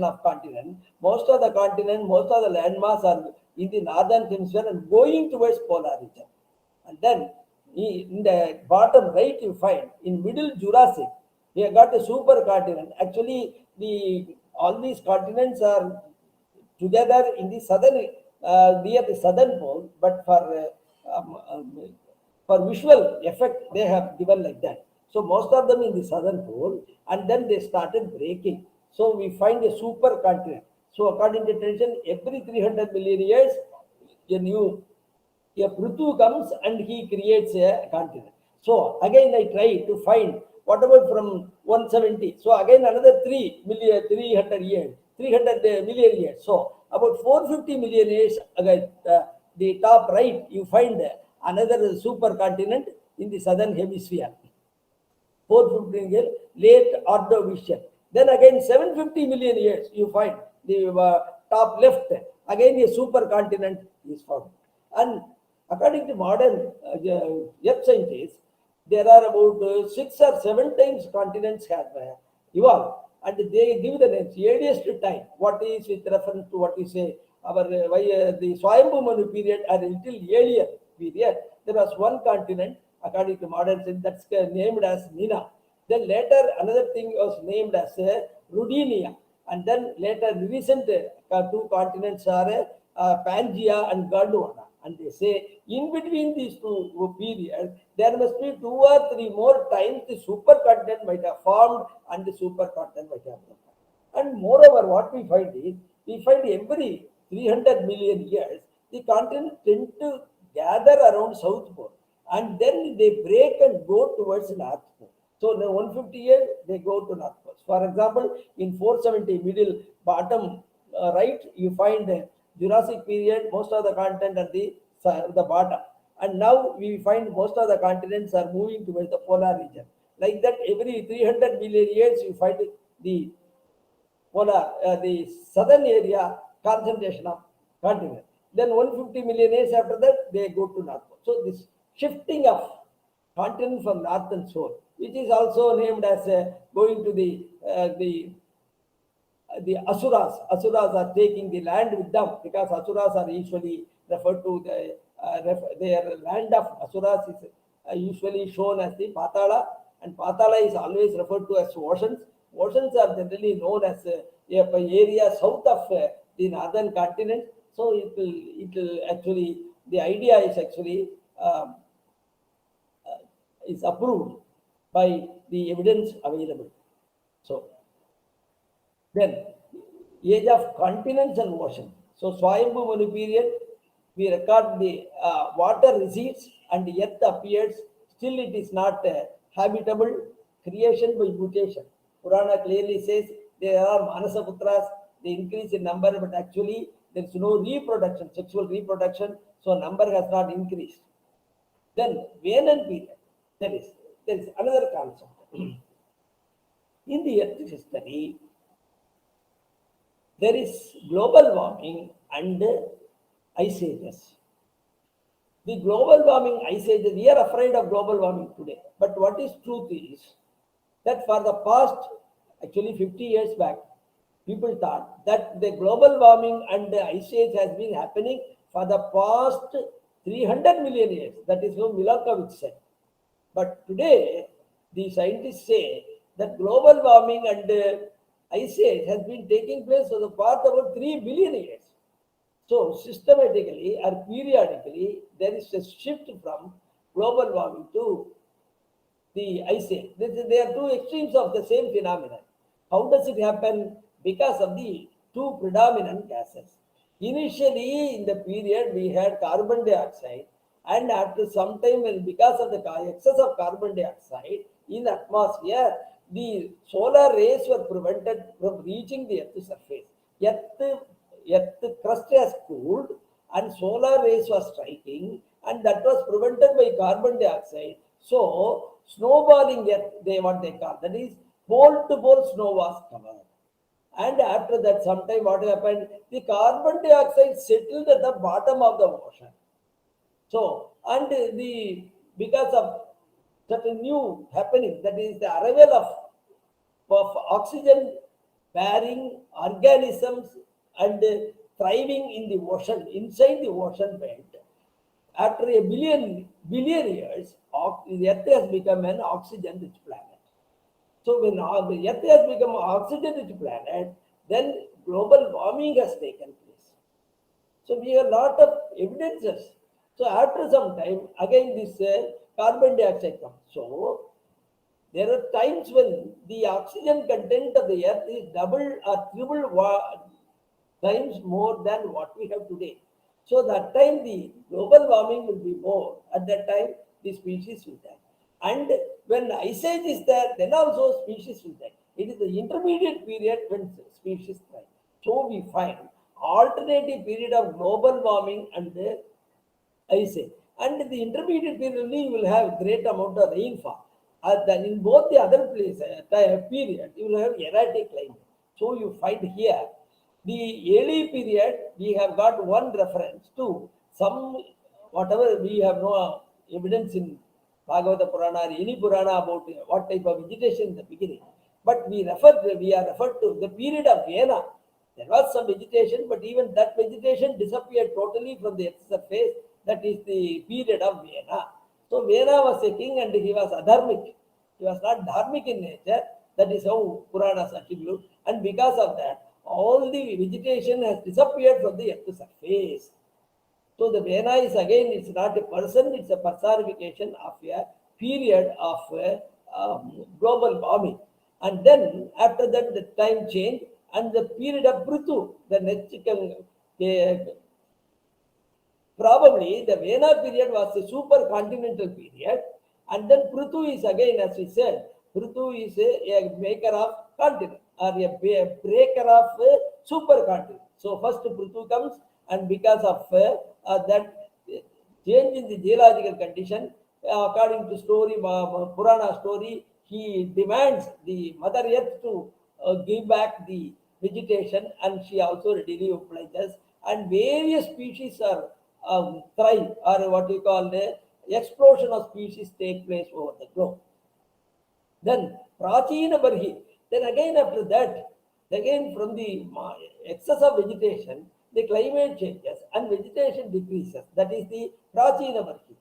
of continent. Most of the continent, most of the landmass are in the northern hemisphere and going towards polar region. And then in the bottom right you find in middle Jurassic, we have got a supercontinent. Actually, all these continents are together in the southern, near the southern pole, but for visual effect, they have given like that. So most of them in the southern pole, and then they started breaking. So we find a supercontinent. So according to tradition, every 300 million years, a Prithu comes and he creates a continent. So again I try to find what about from 170. So again another 300 million years. So about 450 million years again, the top right you find another supercontinent in the southern hemisphere. 450 years late Ordovician. Then again 750 million years you find the top left again a supercontinent is found. And according to modern earth scientists, there are about 6 or 7 times continents have evolved, and they give the names earliest time. What is with reference to what we say our the Swayambhu Manu period or a little earlier period? There was one continent according to modern science that's named as Nina. Then later another thing was named as Rudinia, and then later recent 2 continents are Pangaea and Gondwana. And they say in between these 2 periods, there must be 2 or 3 more times the supercontinent might have formed and the supercontinent might have broken. And moreover, what we find is, we find every 300 million years, the continents tend to gather around South Pole and then they break and go towards North Pole. So in 150 years, they go to North Pole. For example, in 470 middle bottom right, you find Jurassic period, most of the continent at the bottom. And now we find most of the continents are moving towards the polar region. Like that, every 300 million years, you find the polar, the southern area concentration of continent. Then 150 million years after that, they go to North Pole. So this shifting of continent from north and south, which is also named as going to the Asuras. Asuras are taking the land with them because Asuras are usually referred to their land of Asuras is usually shown as the Patala, and Patala is always referred to as oceans. Oceans are generally known as area south of the northern continent. So it will actually, the idea is actually is approved by the evidence available. So then, age of continents and ocean. So Swayambhu Manu period, we record the water recedes and earth appears. Still it is not habitable. Creation by mutation. Purana clearly says there are Manasaputras, they increase in number, but actually there is no reproduction, sexual reproduction, so number has not increased. Then Venan period, there is another concept. In the earth history, there is global warming and ice ages. The global warming, ice ages, we are afraid of global warming today. But what is truth is that for the past, actually 50 years back, people thought that the global warming and the ice age has been happening for the past 300 million years. That is what Milankovitch said. But today, the scientists say that global warming and ice age has been taking place for the past about 3 billion years. So systematically or periodically, there is a shift from global warming to the ice age. They are 2 extremes of the same phenomenon. How does it happen? Because of the 2 predominant gases. Initially, in the period, we had carbon dioxide, and after some time, because of the excess of carbon dioxide in the atmosphere, the solar rays were prevented from reaching the Earth's surface. Earth crust has cooled, and solar rays was striking, and that was prevented by carbon dioxide. So snowballing earth, what they call, that is pole to pole snow was covered. And after that, sometime what happened? The carbon dioxide settled at the bottom of the ocean. So, and because of such a new happening, that is the arrival of oxygen bearing organisms and thriving in the ocean, inside the ocean bed, after a billion years, the Earth has become an oxygen-rich planet. So when the Earth has become an oxygen-rich planet, then global warming has taken place. So we have a lot of evidences. So after some time, again this carbon dioxide comes. So there are times when the oxygen content of the Earth is double or triple times more than what we have today. So that time the global warming will be more. At that time, the species will die. And when ice age is there, then also species will die. It is the intermediate period when species die. So we find alternative period of global warming and ice age. And the intermediate period only you will have great amount of rainfall. Then in both the other places, period, you will have erratic climate. So you find here, the early period, we have got one reference to some, whatever we have no evidence in Bhagavata Purana or any Purana about what type of vegetation in the beginning. But we are referred to the period of Vena. There was some vegetation, but even that vegetation disappeared totally from the earth's surface. That is the period of Vena. So Vena was a king and he was adharmic. He was not dharmic in nature. That is how Puranas attribute. And because of that, all the vegetation has disappeared from the earth's surface. So the Vena is again, it's not a person, it's a personification of a period of global warming. And then after that, the time changed and the period of Prithu, the next probably the Vena period was a supercontinental period. And then Prithu is again, as we said, Prithu is a maker of continent or a breaker of supercontinent. So first Prithu comes, and because of that change in the geological condition, according to story, Purana story, he demands the Mother Earth to give back the vegetation, and she also readily obliges. And various species are thrive, or what we call the explosion of species take place over the globe. Then Prachina Barhi. Then again after that, again from the excess of vegetation, the climate changes and vegetation decreases. That is the Prachina Barhi.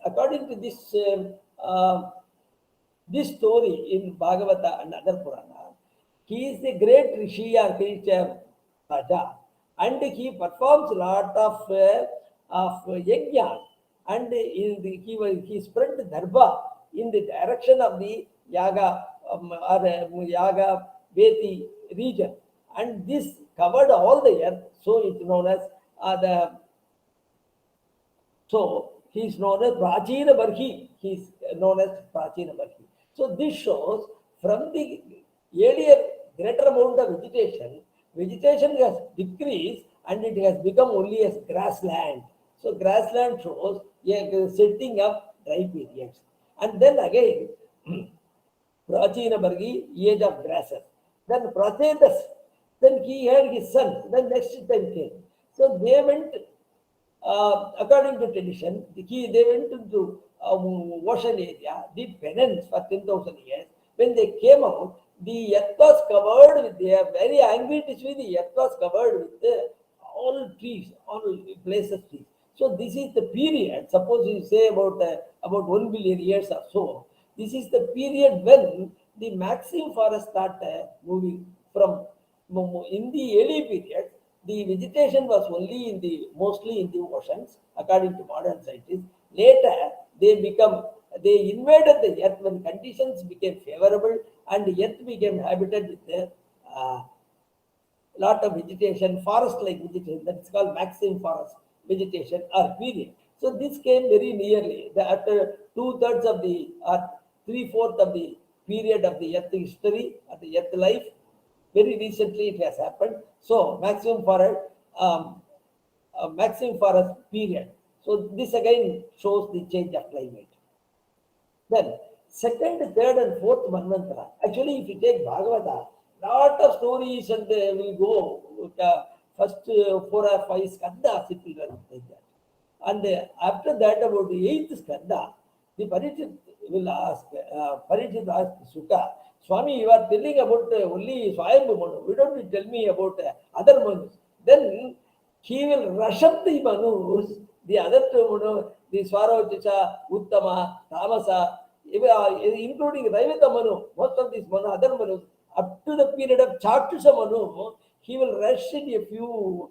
According to this story in Bhagavata and other Puranas, he is the great Rishi or creature Raja, and he performs a lot of yajna, and he spread the dharma in the direction of the Yaga or Yaga Veti region, and this covered all the earth. So it's known as so he is known as Prachina Barhi. He is known as Prachina Barhi. So this shows from the earlier greater amount of vegetation has decreased and it has become only as grassland. So grassland shows a setting of dry periods. And then again, Prachina Bargi, age of grasses. Then Prachetas, then he had his son. Then next time came. So they went, according to tradition, they went into ocean area, did penance for 10,000 years. When they came out, the earth was covered with, they are very angry to see the earth was covered with all trees, all places trees. So this is the period, suppose you say about 1 billion years or so, this is the period when the maximum forest start moving from, in the early period, the vegetation was only mostly in the oceans, according to modern scientists. Later, they invaded the earth when conditions became favorable and the earth became habited with a lot of vegetation, forest-like vegetation, that is called maximum forest vegetation or period. So this came very nearly, after 2/3 of the, or 3/4 of the period of the earth history, of the earth life. Very recently it has happened. So maximum forest maximum forest period. So this again shows the change of climate. Then second, third, and fourth Manvantara. Actually, if you take Bhagavata, lot of stories and will go first 4 or 5 skandhas it will run like that. And after that, about the 8th skandha, the Parikshit will ask, Parikshit asked Sukha, Swami, you are telling about only Swayambhu Manu. Why don't you tell me about other Manus? Then he will rush up the Manus, the other two Manu, the Swarochicha, Uttama, Tamasa, including Raivata Manu, most of these Manu, other Manus, up to the period of Chatusha Manu, he will rush in a few,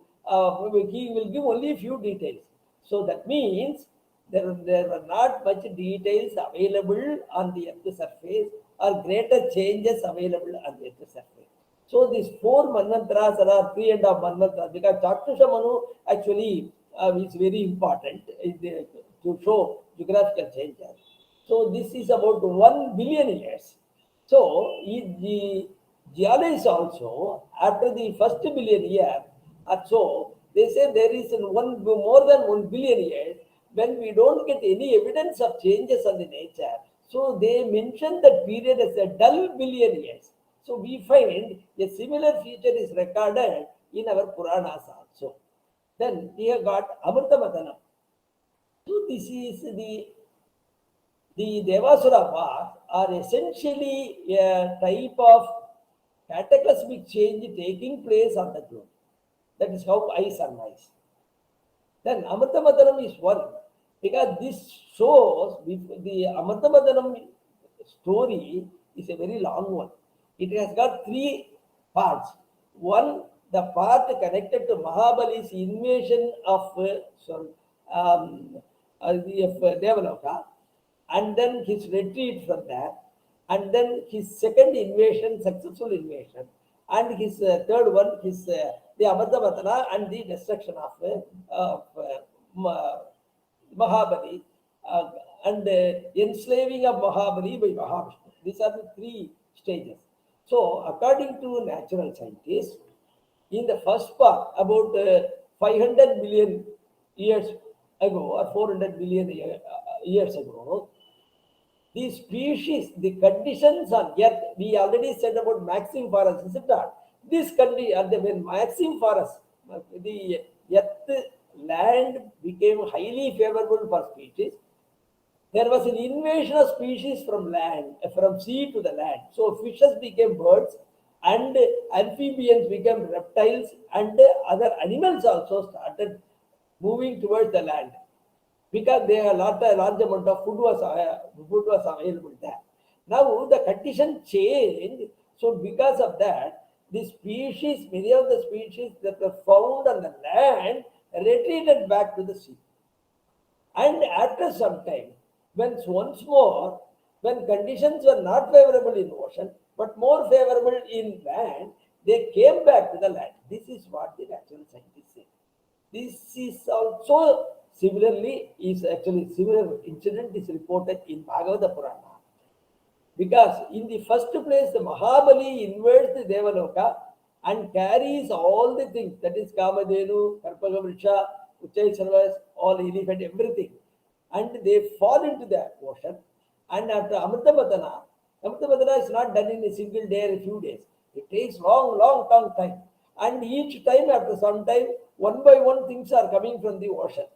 he will give only a few details. So that means there were not much details available on the earth's surface or greater changes available on the earth's surface. So these 4 Manvantras are 3.5 Manvantras because Chatusha Manu actually is very important to show geographical changes. So this is about 1 billion years. So the geologists also, after the first billion year or so, they say there is more than 1 billion years when we don't get any evidence of changes on the nature. So they mention that period as a dull billion years. So we find a similar feature is recorded in our Puranas also. Then we have got Amrita Madanam. So this is the Devasura Wars are essentially a type of cataclysmic change taking place on the globe. That is how I surmise. Then Amrita Madanam is one because this shows the Amrita Madanam story is a very long one. It has got 3 parts. One, the part connected to Mahabali's invasion of Devaloka, and then his retreat from there, and then his second invasion, successful invasion, and his third one, his the Abadhavatana and the destruction of Mahabali and enslaving of Mahabali by Mahavishnu. These are the 3 stages. So, according to natural scientists, in the first part, about 500 million years ago or 400 million years ago, the species, the conditions on Earth, we already said about maximum forest, is it not? This condition, when maximum forest, the Earth land became highly favorable for species. There was an invasion of species from land, from sea to the land. So fishes became birds, and amphibians became reptiles, and other animals also started moving towards the land, because they a large amount of food was available there. Now the condition changed, so because of that, the species, many of the species that were found on the land retreated back to the sea. And after some time, once more, when conditions were not favorable in ocean, but more favorable in land, they came back to the land. This is what the natural scientists say. This is also similarly similar incident is reported in Bhagavata Purana. Because in the first place, the Mahabali invades the Devaloka and carries all the things, that is Kamadhenu, Karpagavriksha, Uchai Sarvas, all elephant, everything. And they fall into the ocean. And after Amrita Madana is not done in a single day or a few days. It takes long time. And each time, after some time, one by one things are coming from the ocean.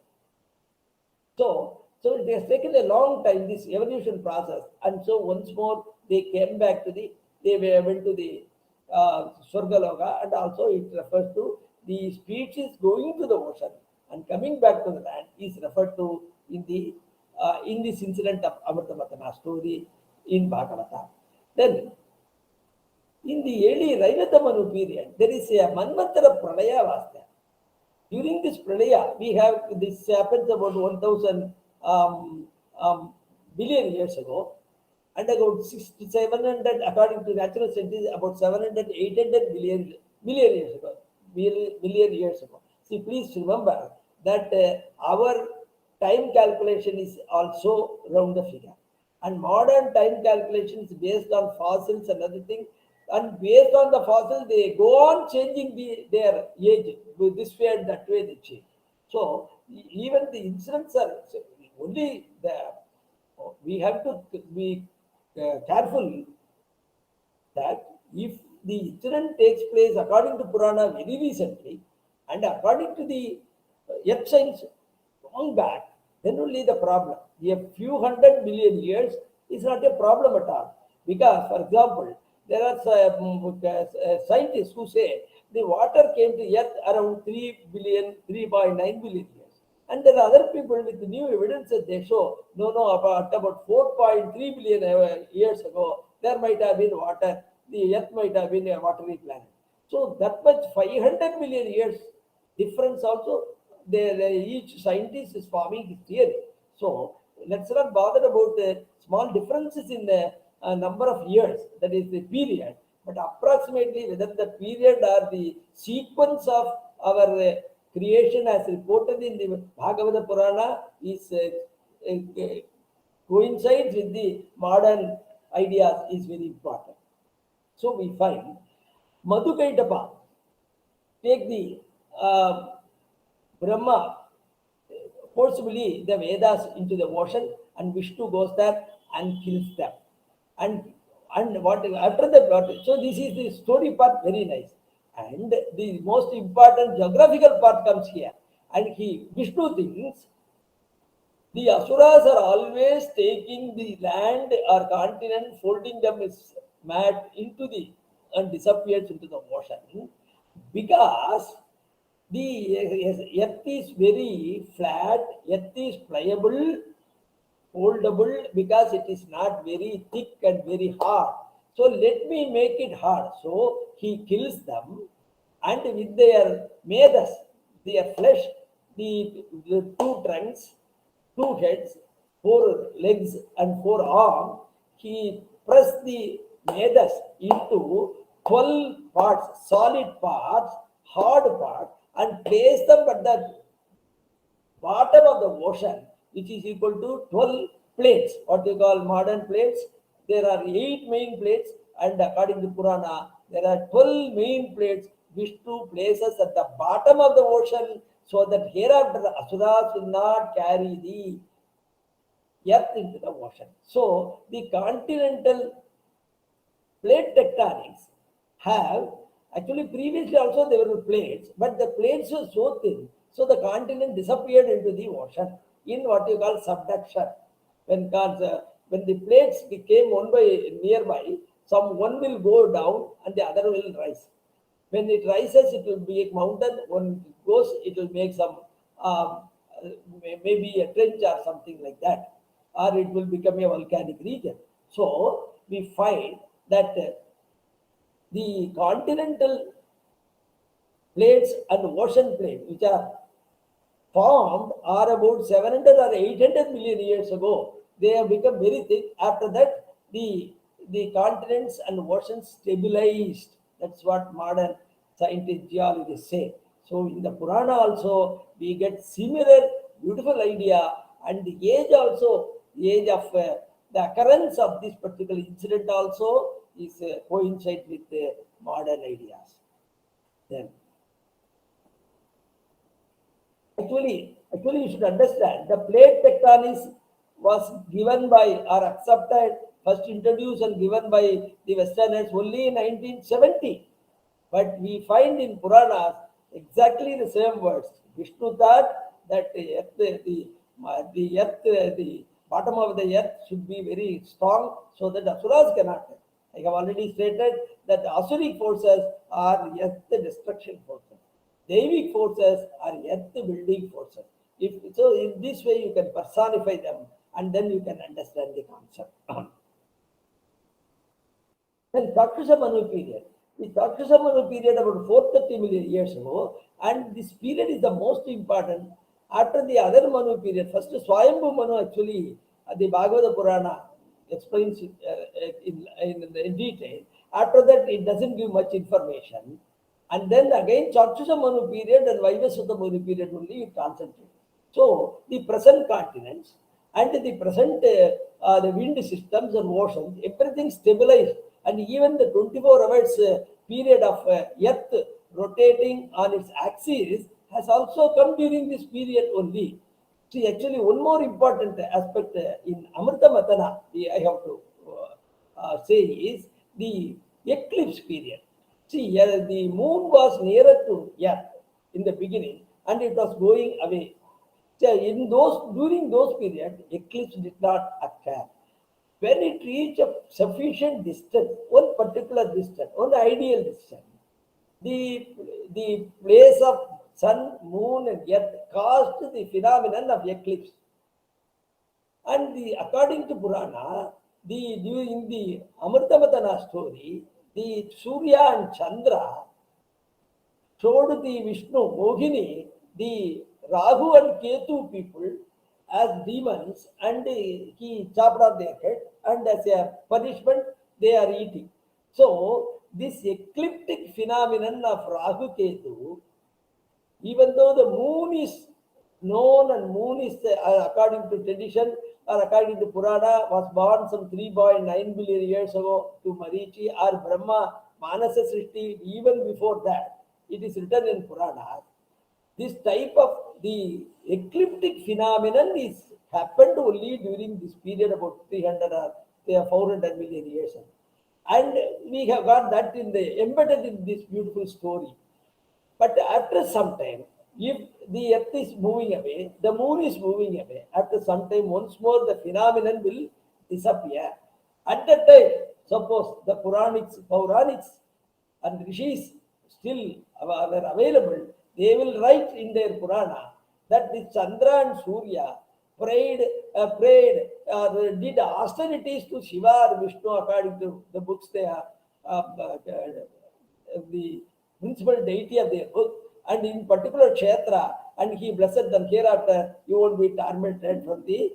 So it has taken a long time, this evolution process. And so once more, they came back to they went to the Swargaloka, and also it refers to the species going to the ocean and coming back to the land is referred to in this incident of Amrita Matana story in Bhagavata. Then, in the early Raivatamanu period, there is a Manvantara Pralaya was there. During this Pralaya, this happens about 1000 billion years ago, and about 700, according to natural scientists, about 700, 800 billion years ago. See, please remember that our time calculation is also round the figure. And modern time calculation is based on fossils and other things. And based on the fossils, they go on changing their age. This way and that way they change. So even the incidents are only we have to be careful that if the incident takes place according to Purana very recently and according to the earth science long back, then only the problem. A few 100 million years is not a problem at all. Because, for example, there are scientists who say the water came to earth around 3.9 billion years. And there are other people with new evidence that they show, no, about 4.3 billion years ago, there might have been water. The earth might have been a watery planet. So that much 500 million years difference also, each scientist is forming his theory. So let's not bother about the small differences in the number of years, that is the period, but approximately whether the period or the sequence of our creation as reported in the Bhagavata Purana is coincides with the modern ideas is very important. So we find Madhukaitapa take the Brahma forcibly the Vedas into the ocean, and Vishnu goes there and kills them. And what after that, so this is the story part, very nice. And the most important geographical part comes here. And Vishnu thinks the Asuras are always taking the land or continent, folding them as mat into the and disappears into the ocean, because the earth is very flat, earth is pliable, foldable, because it is not very thick and very hard. So let me make it hard. So he kills them, and with their medas, their flesh, the two trunks, two heads, four legs, and four arms, he pressed the medas into 12 parts, solid parts, hard parts, and placed them at the bottom of the ocean, which is equal to 12 plates, what they call modern plates. There are 8 main plates, and according to Purana, there are 12 main plates Vishnu places at the bottom of the ocean, so that hereafter the Asuras will not carry the earth into the ocean. So the continental plate tectonics have actually previously also there were plates, but the plates were so thin, so the continent disappeared into the ocean in what you call subduction. When the plates became one by nearby, one will go down and the other will rise. When it rises, it will be a mountain. When it goes, it will make some maybe a trench or something like that, or it will become a volcanic region. So we find that the continental plates and ocean plates, which are formed, are about 700 or 800 million years ago. They have become very thick. After that, the continents and oceans stabilized. That's what modern scientists, geologists say. So in the Purana also, we get similar beautiful idea, and the age also, the age of the occurrence of this particular incident also is coincide with modern ideas. Then, actually, you should understand the plate tectonics was given by or accepted, first introduced and given by the Westerners only in 1970. But we find in Puranas exactly the same words. Vishnu thought that the bottom of the earth should be very strong, so that Asuras cannot. I have already stated that the Asuric forces are earth destruction forces. Devic forces are earth building forces. So in this way you can personify them, and then you can understand the concept. Then Chakshusa Manu period. The Chakshusa Manu period about 430 million years ago, and this period is the most important. After the other Manu period, first Swayambhu Manu actually, the Bhagavata Purana explains in detail. After that, it doesn't give much information. And then again, Chakshusa Manu period and Vaivasvata Manu period only it concentrates. So the present continents and the present the wind systems and oceans, everything stabilized, and even the 24 hours period of Earth rotating on its axis has also come during this period only. See, actually, one more important aspect in Amrita Matana, I have to say is the eclipse period. See, the moon was nearer to Earth in the beginning and it was going away. So during those periods, eclipse did not occur. When it reached a sufficient distance, one particular distance, one ideal distance, the place of sun, moon, and earth caused the phenomenon of eclipse. And according to Purana, during the Amritamatana story, the Surya and Chandra showed the Vishnu, Mohini, the Rahu and Ketu people as demons, and he chopped off their head, and as a punishment, they are eating. So, this ecliptic phenomenon of Rahu Ketu, even though the moon is known and moon is, according to tradition or according to Purana, was born some 3.9 billion years ago to Marichi or Brahma, Manasa Srishti, even before that, it is written in Purana. This type of the ecliptic phenomenon is happened only during this period about 300 or 400 million years ago. And we have got that embedded in this beautiful story. But after some time, if the earth is moving away, the moon is moving away, after some time, once more the phenomenon will disappear. At that time, suppose the Puranics and Rishis still are available, they will write in their Purana that the Chandra and Surya prayed did austerities to Shiva or Vishnu according to the books they have, the principal deity of their book, and in particular Kshetra, and he blessed them. Hereafter you won't be tormented from the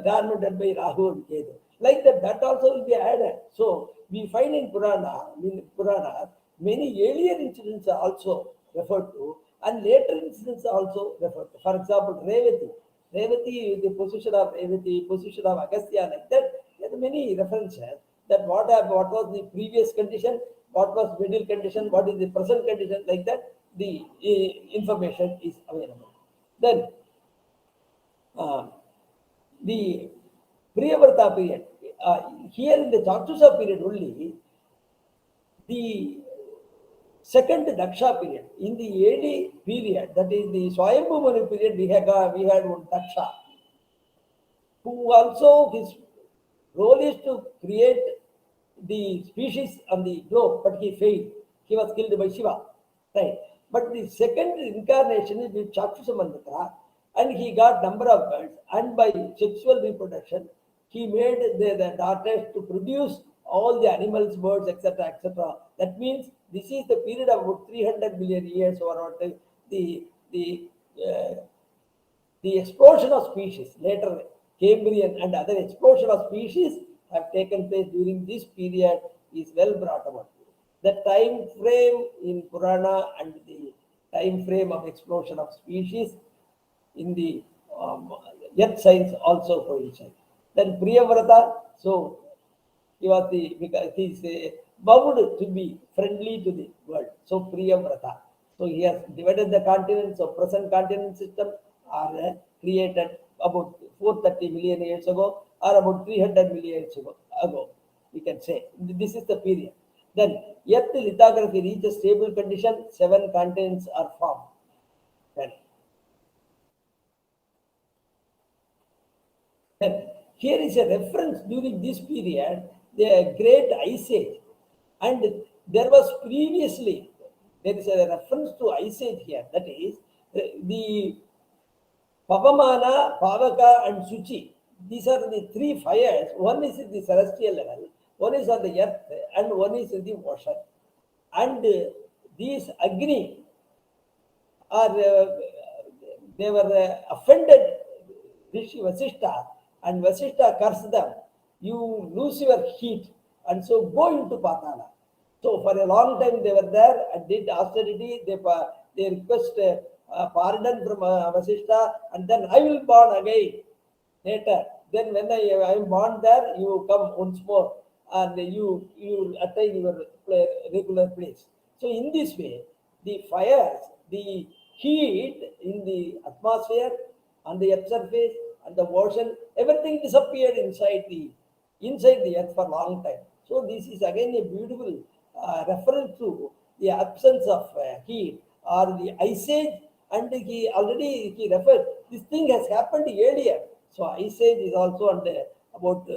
tormented by Rahu and Ketu. Like that also will be added. So we find in Purana, many earlier incidents are also referred to, and later incidents are also referred to. For example, Revati, the position of Revati, position of Agastya, like that. There are many references that what was the previous condition, what was middle condition, what is the present condition, like that. The information is available. Then the Priyavrata period. Here in the Chatusha period only, the second Daksha period, in the AD period, that is the Swayambhu Manu period, we had one Daksha, who also his role is to create the species on the globe, but he failed. He was killed by Shiva. Right. But the second incarnation is with Chakshusa Mandatra, and he got number of birds, and by sexual reproduction, he made the daughters to produce all the animals, birds, etc., etc. That means this is the period of about 300 million years, or the explosion of species. Later, Cambrian and other explosion of species have taken place during this period is well brought about. The time frame in Purana and the time frame of explosion of species in the earth science also coincide. Then Priyavrata, so because he is vowed to be friendly to the world. So Priyavrata. So he has divided the continents. So present continent system are created about 430 million years ago, or about 300 million years ago. We can say this is the period. Then Earth lithography reaches stable condition. 7 continents are formed. Then here is a reference during this period, the Great Ice Age, and there was previously, there is a reference to Ice Age here, that is the Pavamana, Pavaka and Suchi. These are the 3 fires. One is in the celestial level, one is on the earth, and one is in the ocean. And these Agni are, they were offended Rishi Vasishta, and Vasishta cursed them. You lose your heat, and so go into Patala. So for a long time they were there and did austerity. They request pardon from Vasishta, and then I will born again later. Then when I am born there, you come once more, and you attain your regular place. So in this way, the fires, the heat in the atmosphere, on the earth surface, and the ocean, everything disappeared inside the earth for a long time. So this is again a beautiful reference to the absence of heat or the ice age, and he referred this thing has happened earlier. So ice age is also under about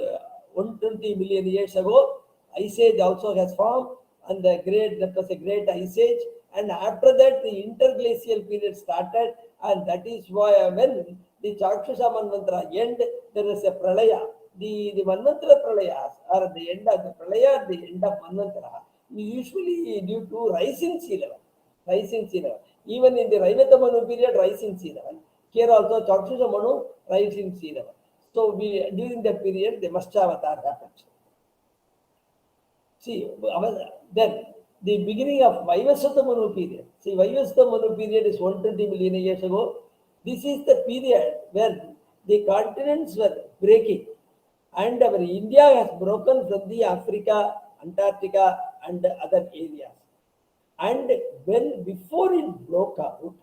120 million years ago. Ice age also has formed, and that was a great ice age. And after that, the interglacial period started, and that is why when the Chakshusha Manvantara end, there is a Pralaya. The Manvantara Pralayas are at the end of the Pralaya, at the end of Manvantara, usually due to rising sea level. Rising sea level. Even in the Raivata Manu period, rising sea level. Here also Chakshusha Manu, rising sea level. So during that period, the Maschavatar happened. See, then the beginning of Vaivasvata Manu period. See, Vaivasvata Manu period is 120 million years ago. This is the period where the continents were breaking, and our India has broken from the Africa, Antarctica, and other areas. And before it broke out,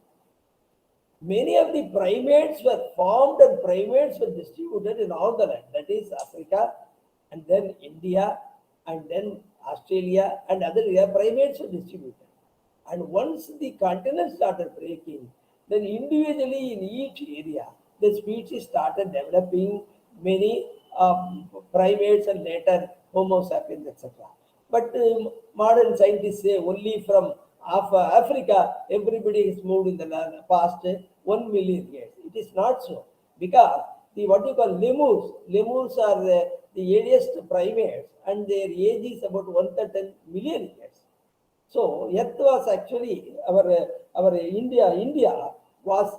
many of the primates were formed and primates were distributed in all the land. That is Africa, and then India, and then Australia, and other areas. Primates were distributed. And once the continents started breaking, then individually in each area, the species started developing many primates and later Homo sapiens, etc. But modern scientists say only from Africa, everybody has moved in the past 1 million years. It is not so, because what you call lemurs are the earliest primates, and their age is about 110 million years. So Earth was actually our India was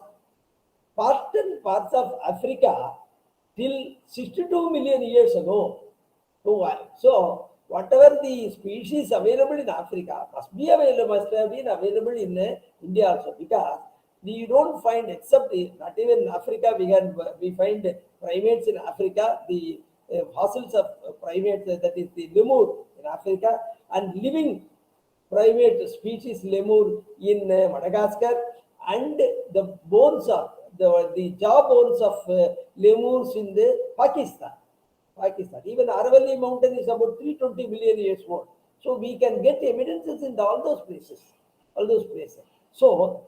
parts of Africa till 62 million years ago. So whatever the species available in Africa must have been available in India also, because you don't find, except not even in Africa, we find primates in Africa, the fossils of primates, that is the lemur in Africa, and living primate species lemur in Madagascar, and the bones of the jaw bones of lemurs in the Pakistan. Even Aravalli mountain is about 320 million years old. So we can get evidences in all those places. So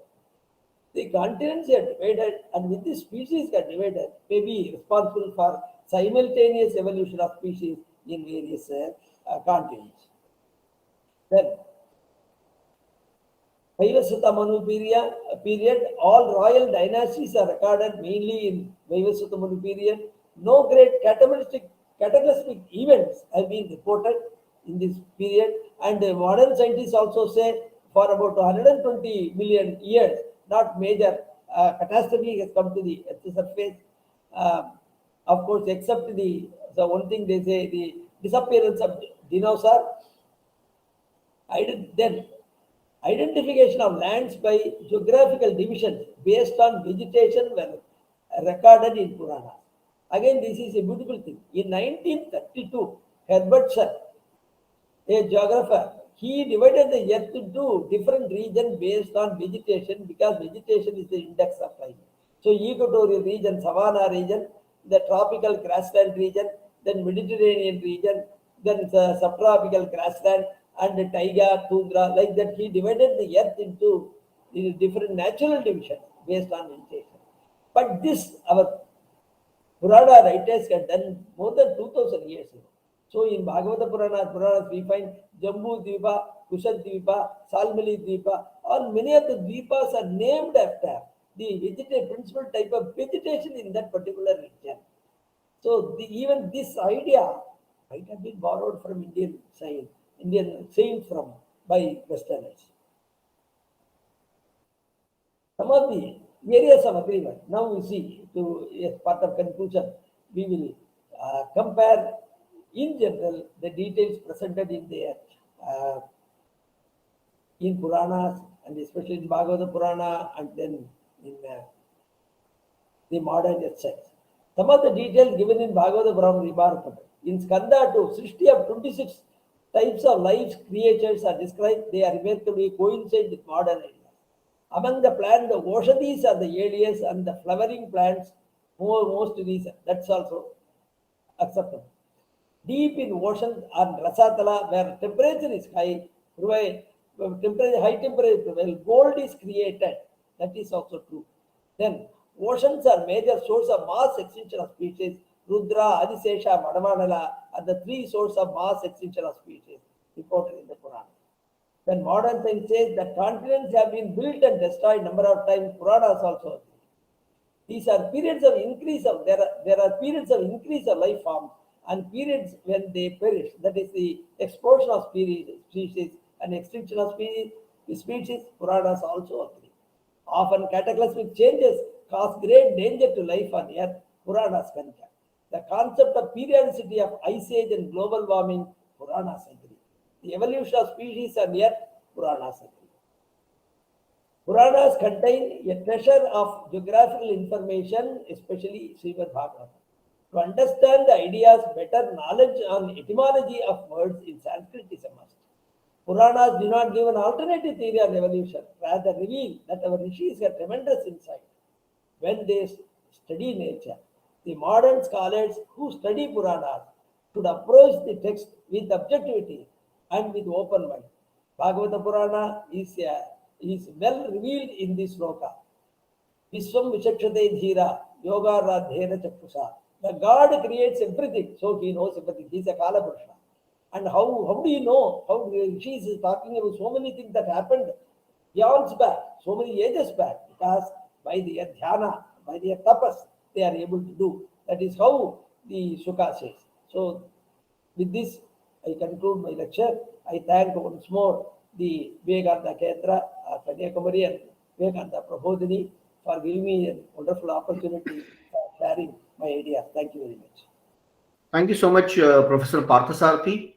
the continents are divided, and with the species are divided, may be responsible for simultaneous evolution of species in various continents. Then Vaivasvata Manu period, all royal dynasties are recorded mainly in Vaivasvata Manu period. No great cataclysmic events have been reported in this period, and modern scientists also say for about 120 million years, not major catastrophe has come to the Earth's surface. Of course, except the one thing they say, the disappearance of dinosaur. Then identification of lands by geographical divisions based on vegetation were recorded in Purana. Again, this is a beautiful thing. In 1932, Herbertson, a geographer, he divided the earth into different regions based on vegetation, because vegetation is the index of climate. So equatorial region, savanna region, the tropical grassland region, then Mediterranean region, then the subtropical grassland, and the taiga, tundra, like that. He divided the earth into different natural divisions based on vegetation. But this, our Purana writers had done more than 2000 years ago. So in Bhagavata Puranas, we find Jambu Dvipa, Kusha Dvipa, Salmali Dvipa, or many of the Dvipas are named after the principal type of vegetation in that particular region. So even this idea might have been borrowed from Indian saints by Westerners. Some of the areas of agreement. Now we see, as part of conclusion, we will compare in general the details presented in there in Puranas, and especially in Bhagavata Purana, and then in the modern science. Some of the details given in Bhagavata Purana are remarkable. In Skanda 2, 60 of 26 types of life creatures are described. They are remarkably coincide with modern ideas. Among the plants, the Oshadis are the earliest, and the flowering plants most recent. That's also acceptable. Deep in ocean and Rasatala, where temperature is high, high temperature prevail, gold is created. That is also true. Then oceans are major source of mass extinction of species. Rudra, Adisesha, Madamanala are the three sources of mass extinction of species reported in the Purana. When modern science says that continents have been built and destroyed number of times, Puranas also agree. These are periods of increase of there are periods of increase of life forms and periods when they perish. That is the explosion of species and extinction of species. Puranas also agree. Often cataclysmic changes cause great danger to life on Earth. Puranas condemn. The concept of periodicity of ice age and global warming. Puranas agree. The evolution of species on Earth. Puranas agree. Puranas contain a treasure of geographical information, especially Srimad Bhagavata. To understand the ideas better, knowledge on etymology of words in Sanskrit is a must. Puranas do not give an alternative theory on evolution, rather reveal that our rishis have tremendous insight when they study nature. The modern scholars who study Puranas should approach the text with objectivity and with open mind. Bhagavata Purana is well revealed in this sloka. Vishwam Vishakshate Dhira, Yoga Radhena Chakshusa. The God creates everything, so he knows everything. He is a Kala Purusha. And how do you know? How Rishis is talking about so many things that happened eons back, so many ages back, because by their dhyana, by their tapas, they are able to do. That is how the Sukha says. So, with this, I conclude my lecture. I thank once more the Vivekananda Kendra, Kanyakumari, and Vivekananda Prabodhini for giving me a wonderful opportunity for sharing my ideas. Thank you very much. Thank you so much, Professor Parthasarathi.